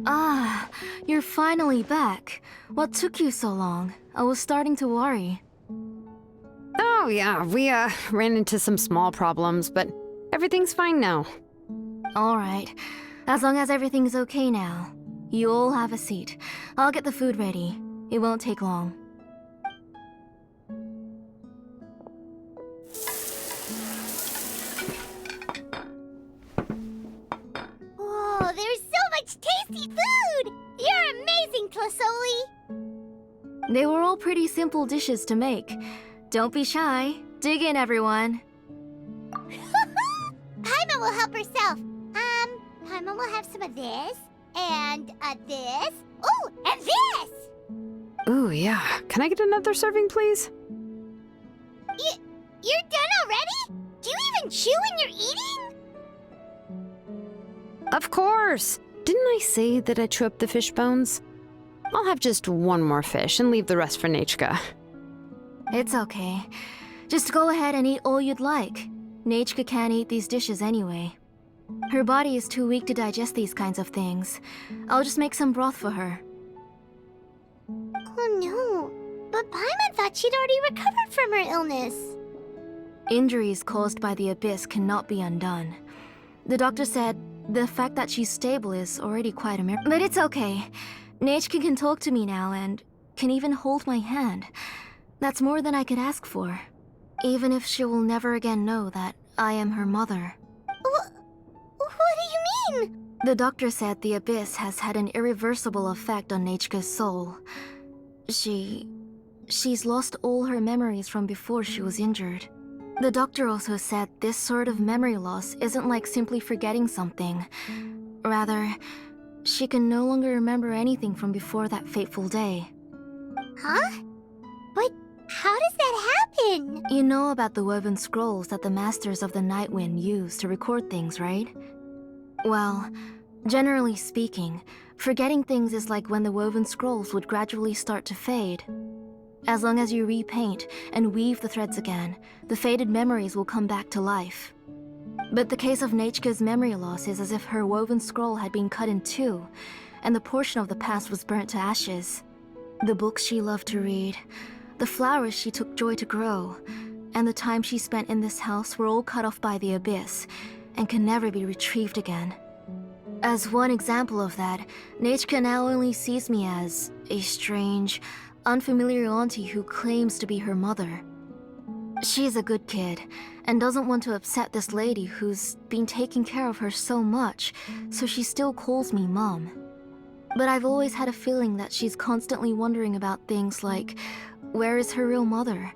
Ah, you're finally back. What took you so long? I was starting to worry. Oh yeah, we ran into some small problems, but everything's fine now. Alright, as long as everything's okay now. You all have a seat. I'll get the food ready. It won't take long. Whoa, there's so much tasty food! You're amazing, Tlasoli! They were all pretty simple dishes to make. Don't be shy. Dig in, everyone. Paimon will help herself. Paimon will have some of this, and this. Oh, and this! Ooh, yeah. Can I get another serving, please? You're done already? Do you even chew when you're eating? Of course! Didn't I say that I chew up the fish bones? I'll have just one more fish and leave the rest for Nechka. It's okay. Just go ahead and eat all you'd like. Nechka can't eat these dishes anyway. Her body is too weak to digest these kinds of things. I'll just make some broth for her. Oh no, but Paimon thought she'd already recovered from her illness. Injuries caused by the abyss cannot be undone. The doctor said the fact that she's stable is already quite a miracle. But it's okay. Nechka can talk to me now and can even hold my hand. That's more than I could ask for. Even if she will never again know that I am her mother. What do you mean? The doctor said the abyss has had an irreversible effect on Nechka's soul. She's lost all her memories from before she was injured. The doctor also said this sort of memory loss isn't like simply forgetting something. Rather, she can no longer remember anything from before that fateful day. Huh? But how does that happen? You know about the woven scrolls that the Masters of the Night Wind use to record things, right? Well, generally speaking, forgetting things is like when the woven scrolls would gradually start to fade. As long as you repaint and weave the threads again, the faded memories will come back to life. But the case of Nechka's memory loss is as if her woven scroll had been cut in two, and the portion of the past was burnt to ashes. The books she loved to read, the flowers she took joy to grow, and the time she spent in this house were all cut off by the abyss and can never be retrieved again. As one example of that, Nechka now only sees me as a strange, unfamiliar auntie who claims to be her mother. She's a good kid and doesn't want to upset this lady who's been taking care of her so much, so she still calls me Mom. But I've always had a feeling that she's constantly wondering about things like, where is her real mother?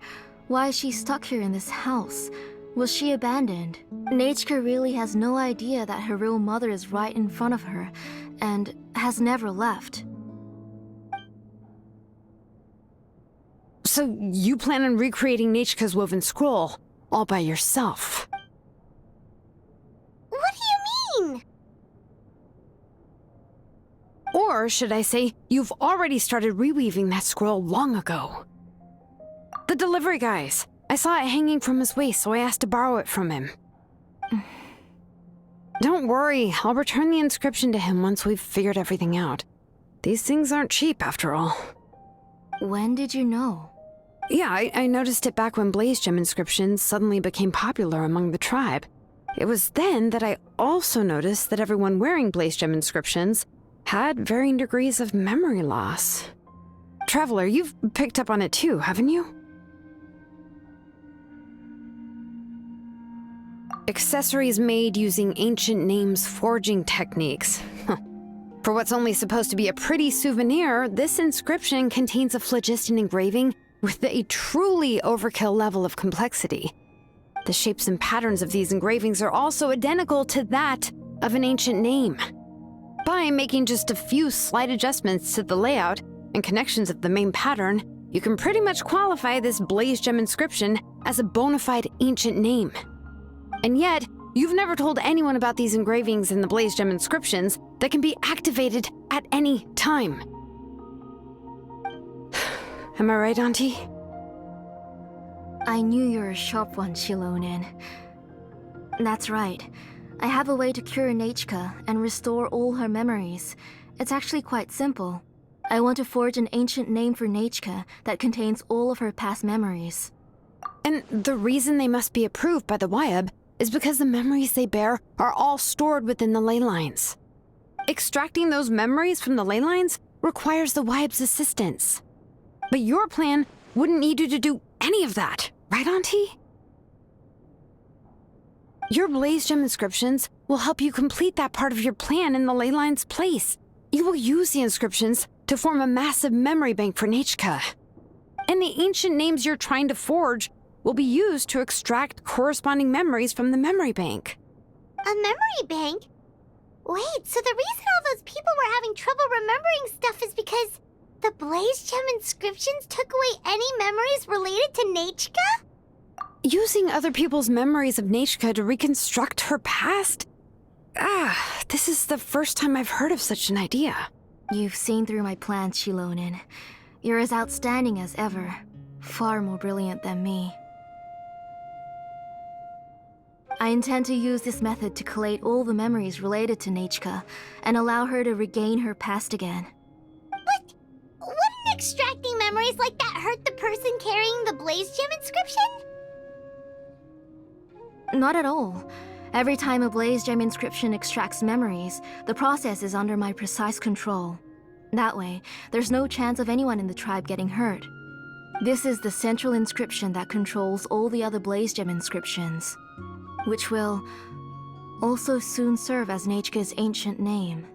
Why is she stuck here in this house? Was she abandoned? Nechka really has no idea that her real mother is right in front of her and has never left. So you plan on recreating Nechka's woven scroll all by yourself? What do you mean? Or should I say, you've already started reweaving that scroll long ago. The delivery guys. I saw it hanging from his waist, so I asked to borrow it from him. Don't worry, I'll return the inscription to him once we've figured everything out. These things aren't cheap, after all. When did you know? Yeah, I noticed it back when blaze gem inscriptions suddenly became popular among the tribe. It was then that I also noticed that everyone wearing blaze gem inscriptions had varying degrees of memory loss. Traveler, you've picked up on it too, haven't you? Accessories made using ancient names forging techniques. For what's only supposed to be a pretty souvenir, this inscription contains a phlogiston engraving with a truly overkill level of complexity. The shapes and patterns of these engravings are also identical to that of an ancient name. By making just a few slight adjustments to the layout and connections of the main pattern, you can pretty much qualify this blaze gem inscription as a bona fide ancient name. And yet, you've never told anyone about these engravings in the blaze gem inscriptions that can be activated at any time. Am I right, Auntie? I knew you were a sharp one, Xilonen. That's right. I have a way to cure Nechka and restore all her memories. It's actually quite simple. I want to forge an ancient name for Nechka that contains all of her past memories. And the reason they must be approved by the Wyab is because the memories they bear are all stored within the ley lines. Extracting those memories from the ley lines requires the Wyab's assistance. But your plan wouldn't need you to do any of that, right, Auntie? Your blaze gem inscriptions will help you complete that part of your plan in the ley line's place. You will use the inscriptions to form a massive memory bank for Nechka. And the ancient names you're trying to forge will be used to extract corresponding memories from the memory bank. A memory bank? Wait, so the reason all those people were having trouble remembering stuff is because the blaze gem inscriptions took away any memories related to Nechka? Using other people's memories of Nechka to reconstruct her past? This is the first time I've heard of such an idea. You've seen through my plans, Xilonen. You're as outstanding as ever. Far more brilliant than me. I intend to use this method to collate all the memories related to Nechka and allow her to regain her past again. But wouldn't extracting memories like that hurt the person carrying the blaze gem inscription? Not at all. Every time a blaze gem inscription extracts memories, the process is under my precise control. That way, there's no chance of anyone in the tribe getting hurt. This is the central inscription that controls all the other blaze gem inscriptions, which will also soon serve as Nechka's ancient name.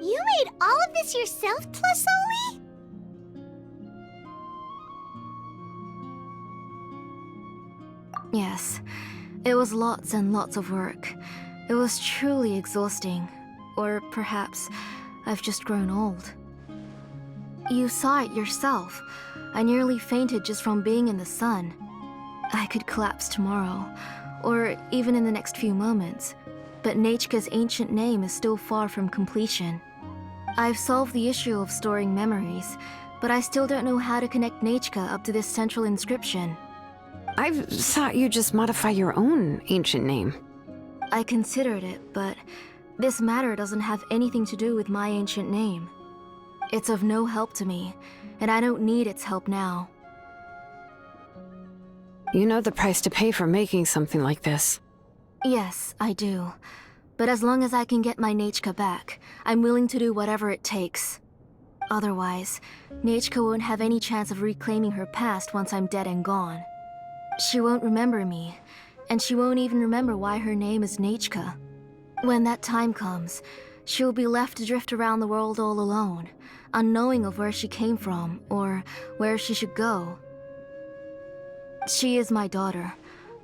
You made all of this yourself, Plusoli? Yes, it was lots and lots of work. It was truly exhausting. Or perhaps I've just grown old. You saw it yourself. I nearly fainted just from being in the sun. I could collapse tomorrow, or even in the next few moments, but Nechka's ancient name is still far from completion. I've solved the issue of storing memories, but I still don't know how to connect Nechka up to this central inscription. I thought you'd just modify your own ancient name. I considered it, but this matter doesn't have anything to do with my ancient name. It's of no help to me, and I don't need its help now. You know the price to pay for making something like this. Yes, I do. But as long as I can get my Nechka back, I'm willing to do whatever it takes. Otherwise, Nechka won't have any chance of reclaiming her past once I'm dead and gone. She won't remember me, and she won't even remember why her name is Nechka. When that time comes, she'll be left to drift around the world all alone, unknowing of where she came from or where she should go. She is my daughter,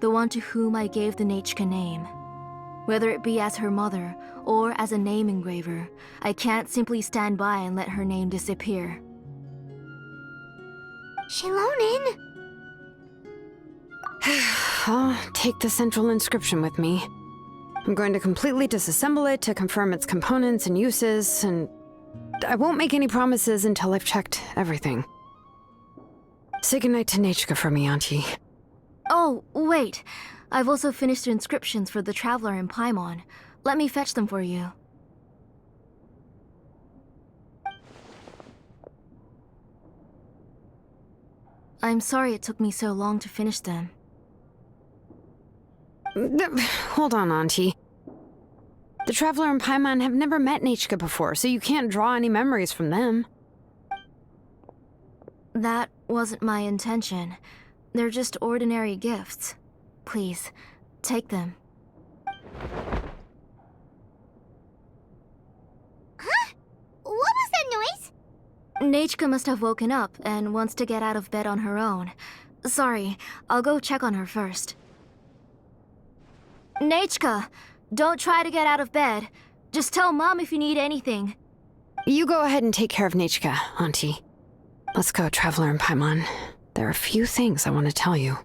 the one to whom I gave the Nechka name. Whether it be as her mother or as a name engraver, I can't simply stand by and let her name disappear. Xilonen! I'll take the central inscription with me. I'm going to completely disassemble it to confirm its components and uses, and I won't make any promises until I've checked everything. Say goodnight to Nechka for me, Auntie. Oh, wait. I've also finished the inscriptions for the Traveler in Paimon. Let me fetch them for you. I'm sorry it took me so long to finish them. Hold on, Auntie. The Traveler and Paimon have never met Nechka before, so you can't draw any memories from them. That wasn't my intention. They're just ordinary gifts. Please, take them. Huh? What was that noise? Nechka must have woken up and wants to get out of bed on her own. Sorry, I'll go check on her first. Nechka, don't try to get out of bed. Just tell Mom if you need anything. You go ahead and take care of Nechka, Auntie. Let's go, Traveler and Paimon. There are a few things I want to tell you.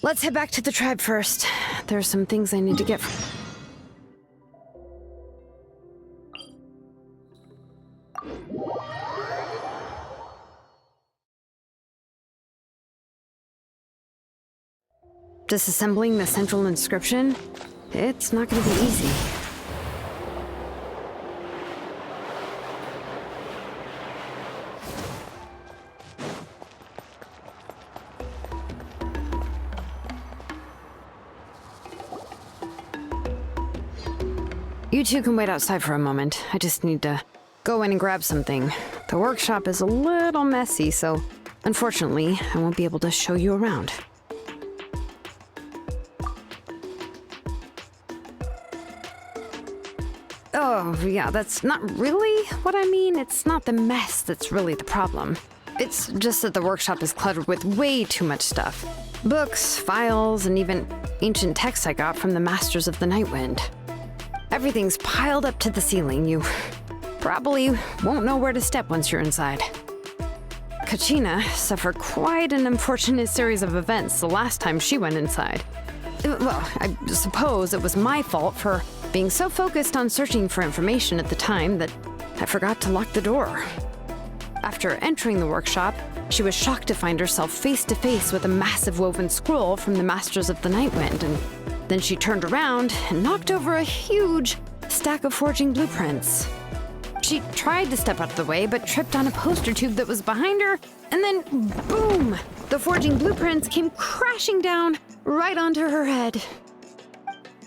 Let's head back to the tribe first. There are some things I need to get from... Disassembling the central inscription? It's not going to be easy. You two can wait outside for a moment. I just need to go in and grab something. The workshop is a little messy, so unfortunately, I won't be able to show you around. Oh, yeah, that's not really what I mean. It's not the mess that's really the problem. It's just that the workshop is cluttered with way too much stuff. Books, files, and even ancient texts I got from the Masters of the Nightwind. Everything's piled up to the ceiling. You probably won't know where to step once you're inside. Kachina suffered quite an unfortunate series of events the last time she went inside. Well, I suppose it was my fault for being so focused on searching for information at the time that I forgot to lock the door. After entering the workshop, she was shocked to find herself face to face with a massive woven scroll from the Masters of the Nightwind, and then she turned around and knocked over a huge stack of forging blueprints. She tried to step out of the way, but tripped on a poster tube that was behind her, and then boom! The forging blueprints came crashing down right onto her head.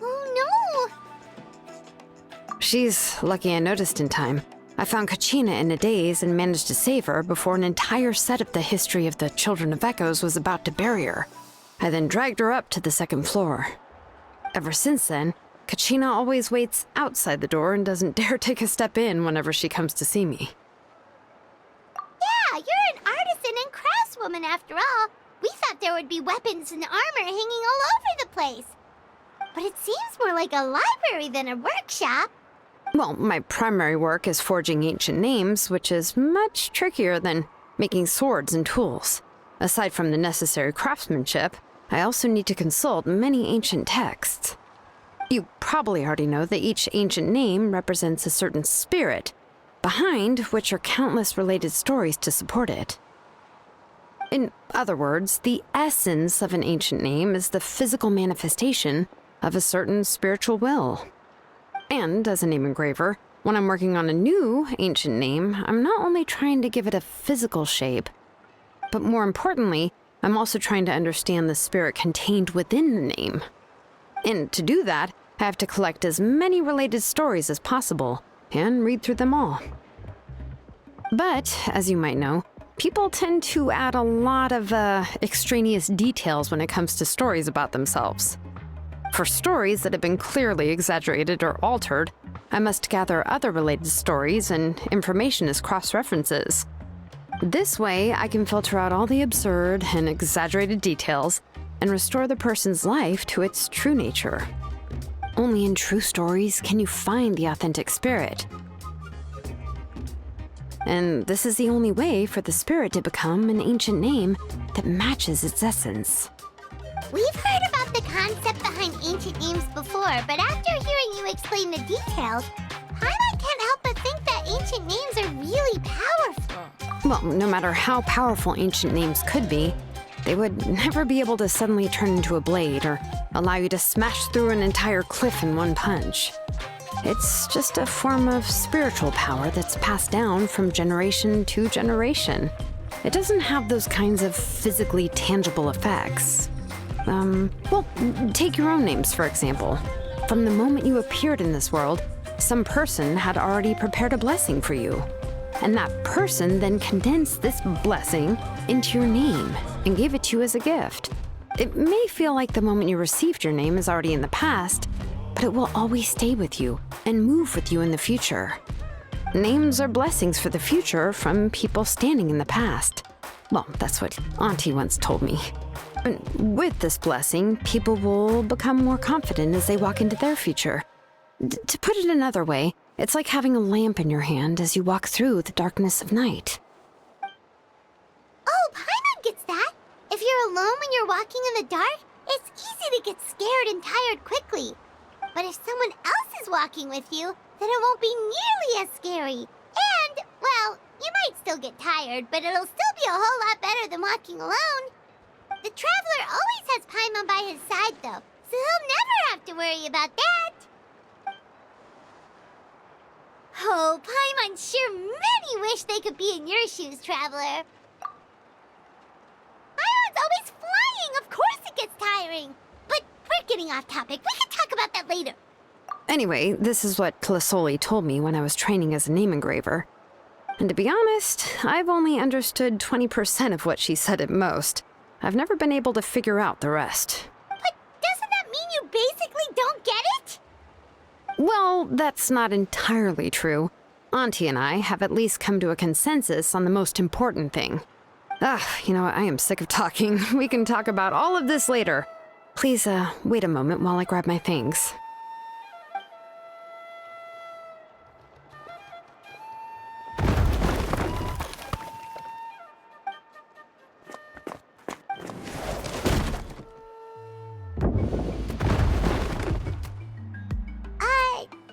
Oh no! She's lucky I noticed in time. I found Kachina in a daze and managed to save her before an entire set of the history of the Children of Echoes was about to bury her. I then dragged her up to the second floor. Ever since then, Kachina always waits outside the door and doesn't dare take a step in whenever she comes to see me. Yeah, you're an artisan and craftswoman after all. We thought there would be weapons and armor hanging all over the place. But it seems more like a library than a workshop. Well, my primary work is forging ancient names, which is much trickier than making swords and tools. Aside from the necessary craftsmanship, I also need to consult many ancient texts. You probably already know that each ancient name represents a certain spirit, behind which are countless related stories to support it. In other words, the essence of an ancient name is the physical manifestation of a certain spiritual will. And as a name engraver, when I'm working on a new ancient name, I'm not only trying to give it a physical shape, but more importantly, I'm also trying to understand the spirit contained within the name. And to do that, I have to collect as many related stories as possible and read through them all. But, as you might know, people tend to add a lot of extraneous details when it comes to stories about themselves. For stories that have been clearly exaggerated or altered, I must gather other related stories and information as cross-references. This way, I can filter out all the absurd and exaggerated details and restore the person's life to its true nature. Only in true stories can you find the authentic spirit. And this is the only way for the spirit to become an ancient name that matches its essence. We've heard about the concept behind ancient names before, but after hearing you explain the details, I can't help but think that ancient names are really powerful. Well, no matter how powerful ancient names could be, they would never be able to suddenly turn into a blade or allow you to smash through an entire cliff in one punch. It's just a form of spiritual power that's passed down from generation to generation. It doesn't have those kinds of physically tangible effects. Well, take your own names, for example. From the moment you appeared in this world, some person had already prepared a blessing for you. And that person then condensed this blessing into your name and gave it to you as a gift. It may feel like the moment you received your name is already in the past, but it will always stay with you and move with you in the future. Names are blessings for the future from people standing in the past. Well, that's what Auntie once told me. And with this blessing, people will become more confident as they walk into their future. To put it another way, it's like having a lamp in your hand as you walk through the darkness of night. Oh, Paimon gets that. If you're alone when you're walking in the dark, it's easy to get scared and tired quickly. But if someone else is walking with you, then it won't be nearly as scary. And, well, you might still get tired, but it'll still be a whole lot better than walking alone. The Traveler always has Paimon by his side, though, so he'll never have to worry about that. Oh, Paimon sure many wish they could be in your shoes, Traveler. Paimon's always flying, of course it gets tiring. But we're getting off topic. We can talk about that later. Anyway, this is what Clisoli told me when I was training as a name engraver. And to be honest, I've only understood 20% of what she said at most. I've never been able to figure out the rest. But doesn't that mean you basically don't get it? Well, that's not entirely true. Auntie and I have at least come to a consensus on the most important thing. You know what? I am sick of talking. We can talk about all of this later. Please, wait a moment while I grab my things.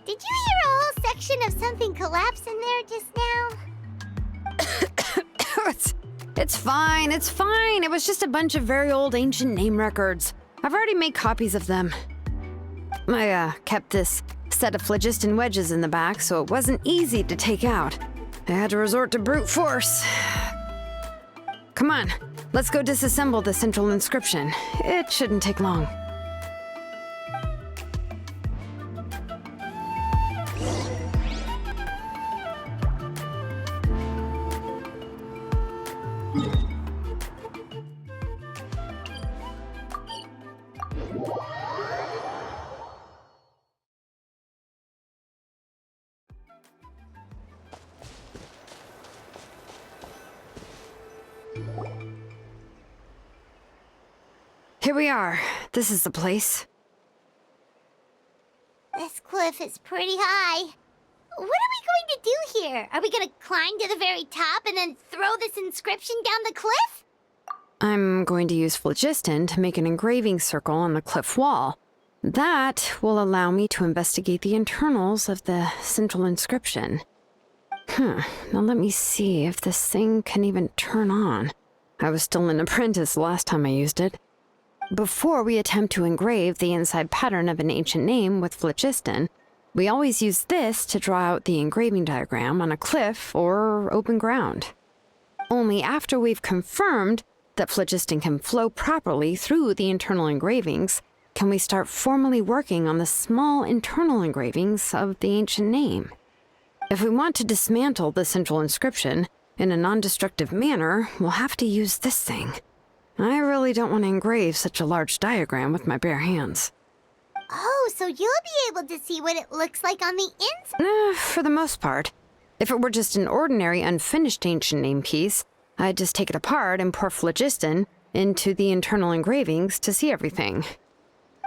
Did you hear a whole section of something collapse in there just now? It's fine, it's fine. It was just a bunch of very old ancient name records. I've already made copies of them. I, kept this set of phlogiston wedges in the back, so it wasn't easy to take out. I had to resort to brute force. Come on, let's go disassemble the central inscription. It shouldn't take long. Here we are. This is the place. This cliff is pretty high. What are we going to do here? Are we going to climb to the very top and then throw this inscription down the cliff? I'm going to use phlogiston to make an engraving circle on the cliff wall. That will allow me to investigate the internals of the central inscription. Now let me see if this thing can even turn on. I was still an apprentice last time I used it. Before we attempt to engrave the inside pattern of an ancient name with phlogiston, we always use this to draw out the engraving diagram on a cliff or open ground. Only after we've confirmed that phlogiston can flow properly through the internal engravings can we start formally working on the small internal engravings of the ancient name. If we want to dismantle the central inscription in a non-destructive manner, we'll have to use this thing. I really don't want to engrave such a large diagram with my bare hands. Oh, so you'll be able to see what it looks like on the inside? For the most part. If it were just an ordinary unfinished ancient name piece, I'd just take it apart and pour phlogiston into the internal engravings to see everything.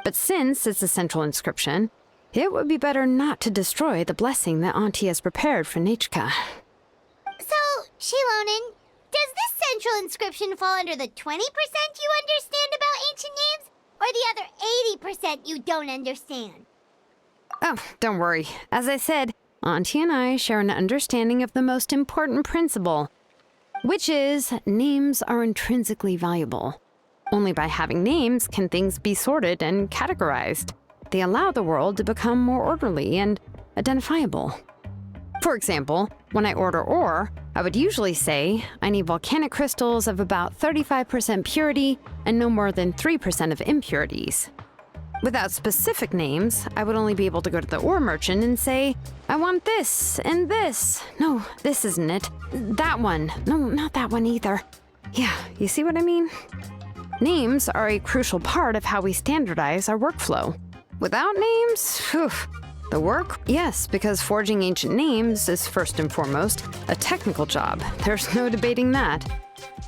But since it's a central inscription, it would be better not to destroy the blessing that Auntie has prepared for Nechka. So, Xilonen, does this central inscription fall under the 20% you understand about ancient names, or the other 80% you don't understand? Oh, don't worry. As I said, Auntie and I share an understanding of the most important principle, which is names are intrinsically valuable. Only by having names can things be sorted and categorized. They allow the world to become more orderly and identifiable. For example, when I order ore, I would usually say I need volcanic crystals of about 35% purity and no more than 3% of impurities. Without specific names, I would only be able to go to the ore merchant and say, I want this and this. No, this isn't it. That one. No, not that one either. Yeah, you see what I mean? Names are a crucial part of how we standardize our workflow. Without names, the work? Yes, because forging ancient names is first and foremost a technical job. There's no debating that.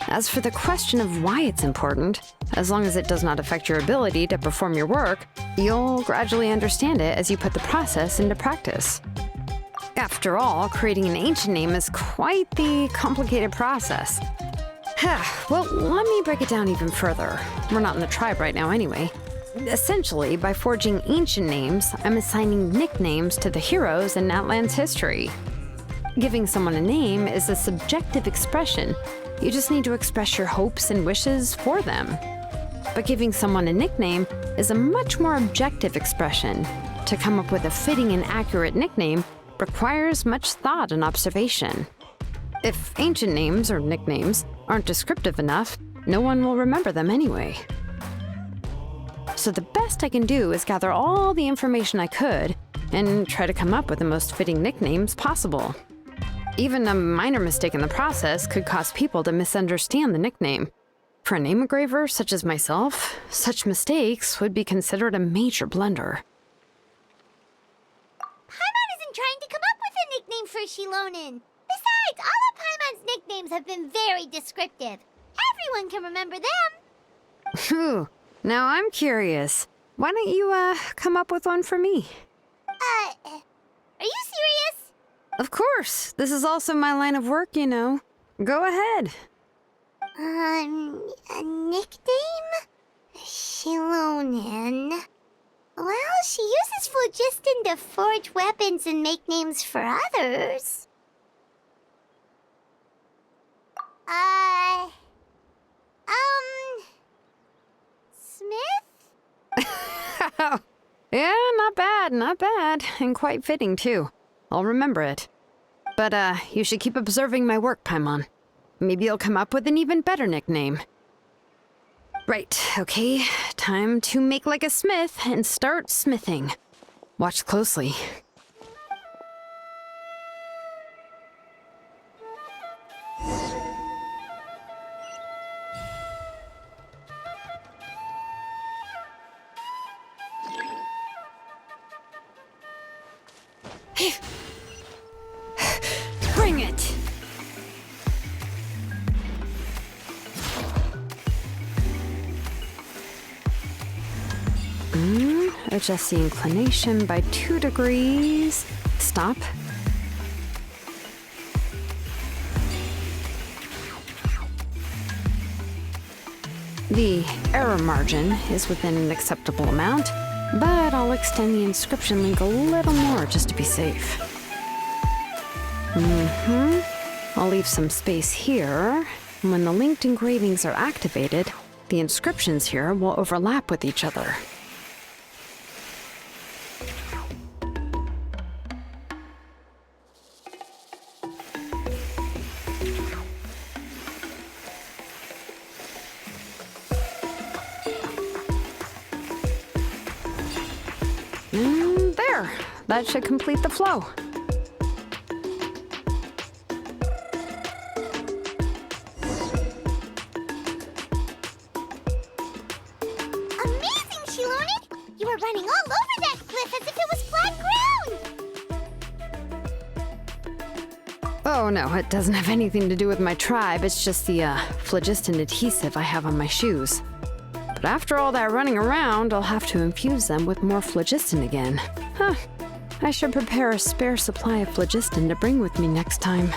As for the question of why it's important, as long as it does not affect your ability to perform your work, you'll gradually understand it as you put the process into practice. After all, creating an ancient name is quite the complicated process. Well, let me break it down even further. We're not in the tribe right now anyway. Essentially, by forging ancient names, I'm assigning nicknames to the heroes in Natlan's history. Giving someone a name is a subjective expression. You just need to express your hopes and wishes for them. But giving someone a nickname is a much more objective expression. To come up with a fitting and accurate nickname requires much thought and observation. If ancient names or nicknames aren't descriptive enough, no one will remember them anyway. So the best I can do is gather all the information I could and try to come up with the most fitting nicknames possible. Even a minor mistake in the process could cause people to misunderstand the nickname. For a name engraver such as myself, such mistakes would be considered a major blunder. Paimon isn't trying to come up with a nickname for Xilonen. Besides, all of Paimon's nicknames have been very descriptive. Everyone can remember them. Phew. Now I'm curious. Why don't you, come up with one for me? Are you serious? Of course. This is also my line of work, you know. Go ahead. A nickname? Xilonen. Well, she uses phlogiston to forge weapons and make names for others. Smith? Yeah, not bad, and quite fitting, too. I'll remember it. But, you should keep observing my work, Paimon. Maybe you'll come up with an even better nickname. Right, okay. Time to make like a smith and start smithing. Watch closely. Bring it! Adjust the inclination by 2 degrees. Stop. The error margin is within an acceptable amount, but I'll extend the inscription link a little more just to be safe. I'll leave some space here. When the linked engravings are activated, the inscriptions here will overlap with each other. And there! That should complete the flow. Amazing, Xilonen! You were running all over that cliff as if it was flat ground! Oh no, it doesn't have anything to do with my tribe. It's just the phlogiston adhesive I have on my shoes. But after all that running around, I'll have to infuse them with more phlogiston again. Huh. I should prepare a spare supply of phlogiston to bring with me next time.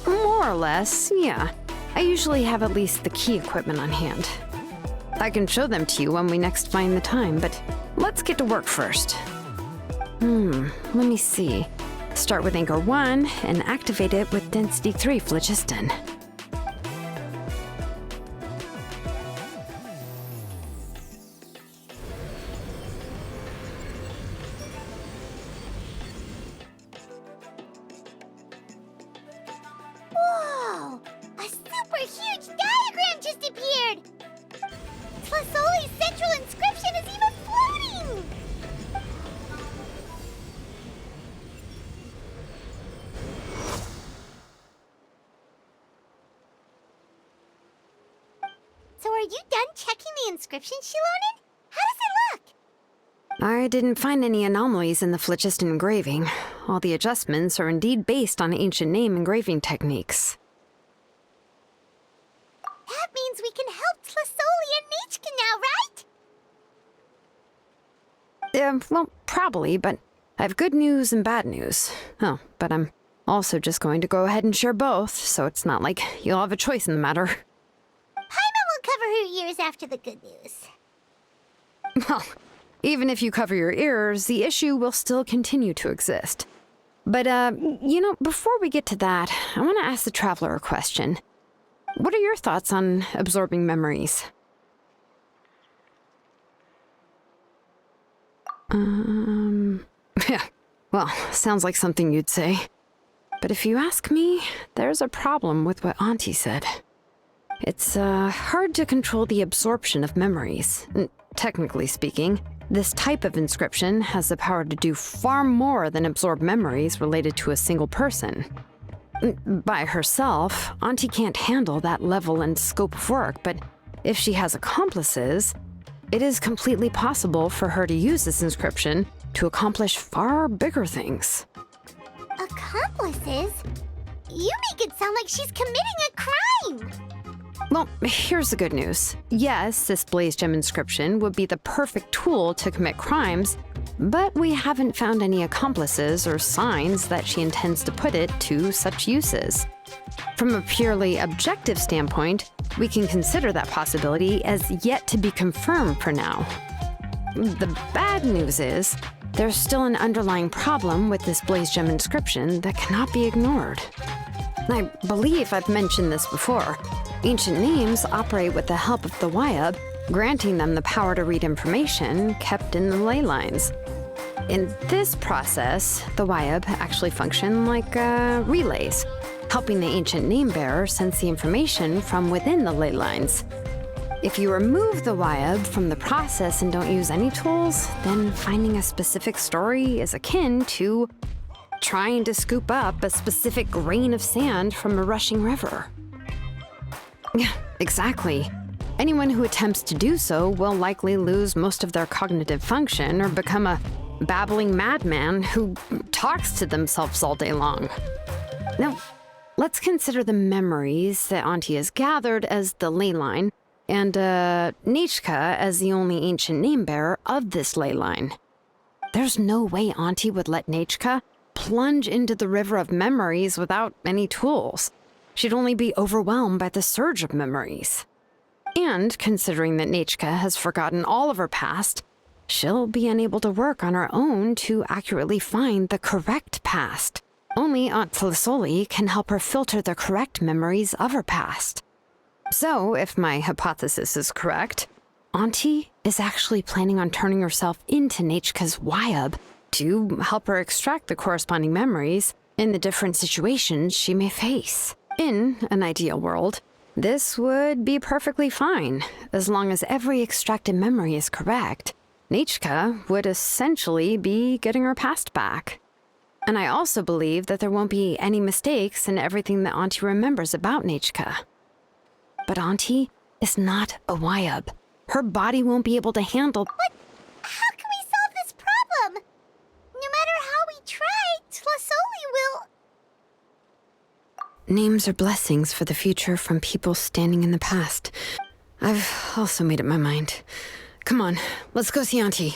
More or less, yeah. I usually have at least the key equipment on hand. I can show them to you when we next find the time, but let's get to work first. Let me see. Start with Anchor 1 and activate it with Density 3 phlogiston. Whoa! A super huge diagram just appeared! Tlasoli's central inscription is even floating! So are you done checking the inscription, Xilonen? How does it look? I didn't find any anomalies in the phlogiston engraving. All the adjustments are indeed based on ancient name engraving techniques. That means we can help Tlasoli and Nichka now, right? Well, probably, but I have good news and bad news. Oh, but I'm also just going to go ahead and share both, so it's not like you'll have a choice in the matter. Paimon will cover her ears after the good news. Well, even if you cover your ears, the issue will still continue to exist. But, before we get to that, I want to ask the Traveler a question. What are your thoughts on absorbing memories? Yeah, well, sounds like something you'd say. But if you ask me, there's a problem with what Auntie said. It's, hard to control the absorption of memories. Technically speaking, this type of inscription has the power to do far more than absorb memories related to a single person. By herself, Auntie can't handle that level and scope of work, but if she has accomplices, it is completely possible for her to use this inscription to accomplish far bigger things. Accomplices? You make it sound like she's committing a crime! Well, here's the good news. Yes, this blaze gem inscription would be the perfect tool to commit crimes, but we haven't found any accomplices or signs that she intends to put it to such uses. From a purely objective standpoint, we can consider that possibility as yet to be confirmed for now. The bad news is, there's still an underlying problem with this blaze gem inscription that cannot be ignored. I believe I've mentioned this before. Ancient names operate with the help of the Wyab, granting them the power to read information kept in the ley lines. In this process, the Wyab actually function like relays, helping the ancient name bearer sense the information from within the ley lines. If you remove the Wyab from the process and don't use any tools, then finding a specific story is akin to trying to scoop up a specific grain of sand from a rushing river. Yeah, exactly. Anyone who attempts to do so will likely lose most of their cognitive function or become a babbling madman who talks to themselves all day long. Now, let's consider the memories that Auntie has gathered as the ley line, and Nichka as the only ancient name bearer of this ley line. There's no way Auntie would let Nichka plunge into the river of memories without any tools. She'd only be overwhelmed by the surge of memories. And considering that Nechka has forgotten all of her past, she'll be unable to work on her own to accurately find the correct past. Only Aunt Tlisoli can help her filter the correct memories of her past. So, if my hypothesis is correct, Auntie is actually planning on turning herself into Nechka's Wyab to help her extract the corresponding memories in the different situations she may face. In an ideal world, this would be perfectly fine, as long as every extracted memory is correct. Nechka would essentially be getting her past back. And I also believe that there won't be any mistakes in everything that Auntie remembers about Nechka. But Auntie is not a Wyab. Her body won't be able to handle— But how can we solve this problem? No matter how we try, Tlisoli will— Names are blessings for the future from people standing in the past. I've also made up my mind. Come on, let's go see Auntie.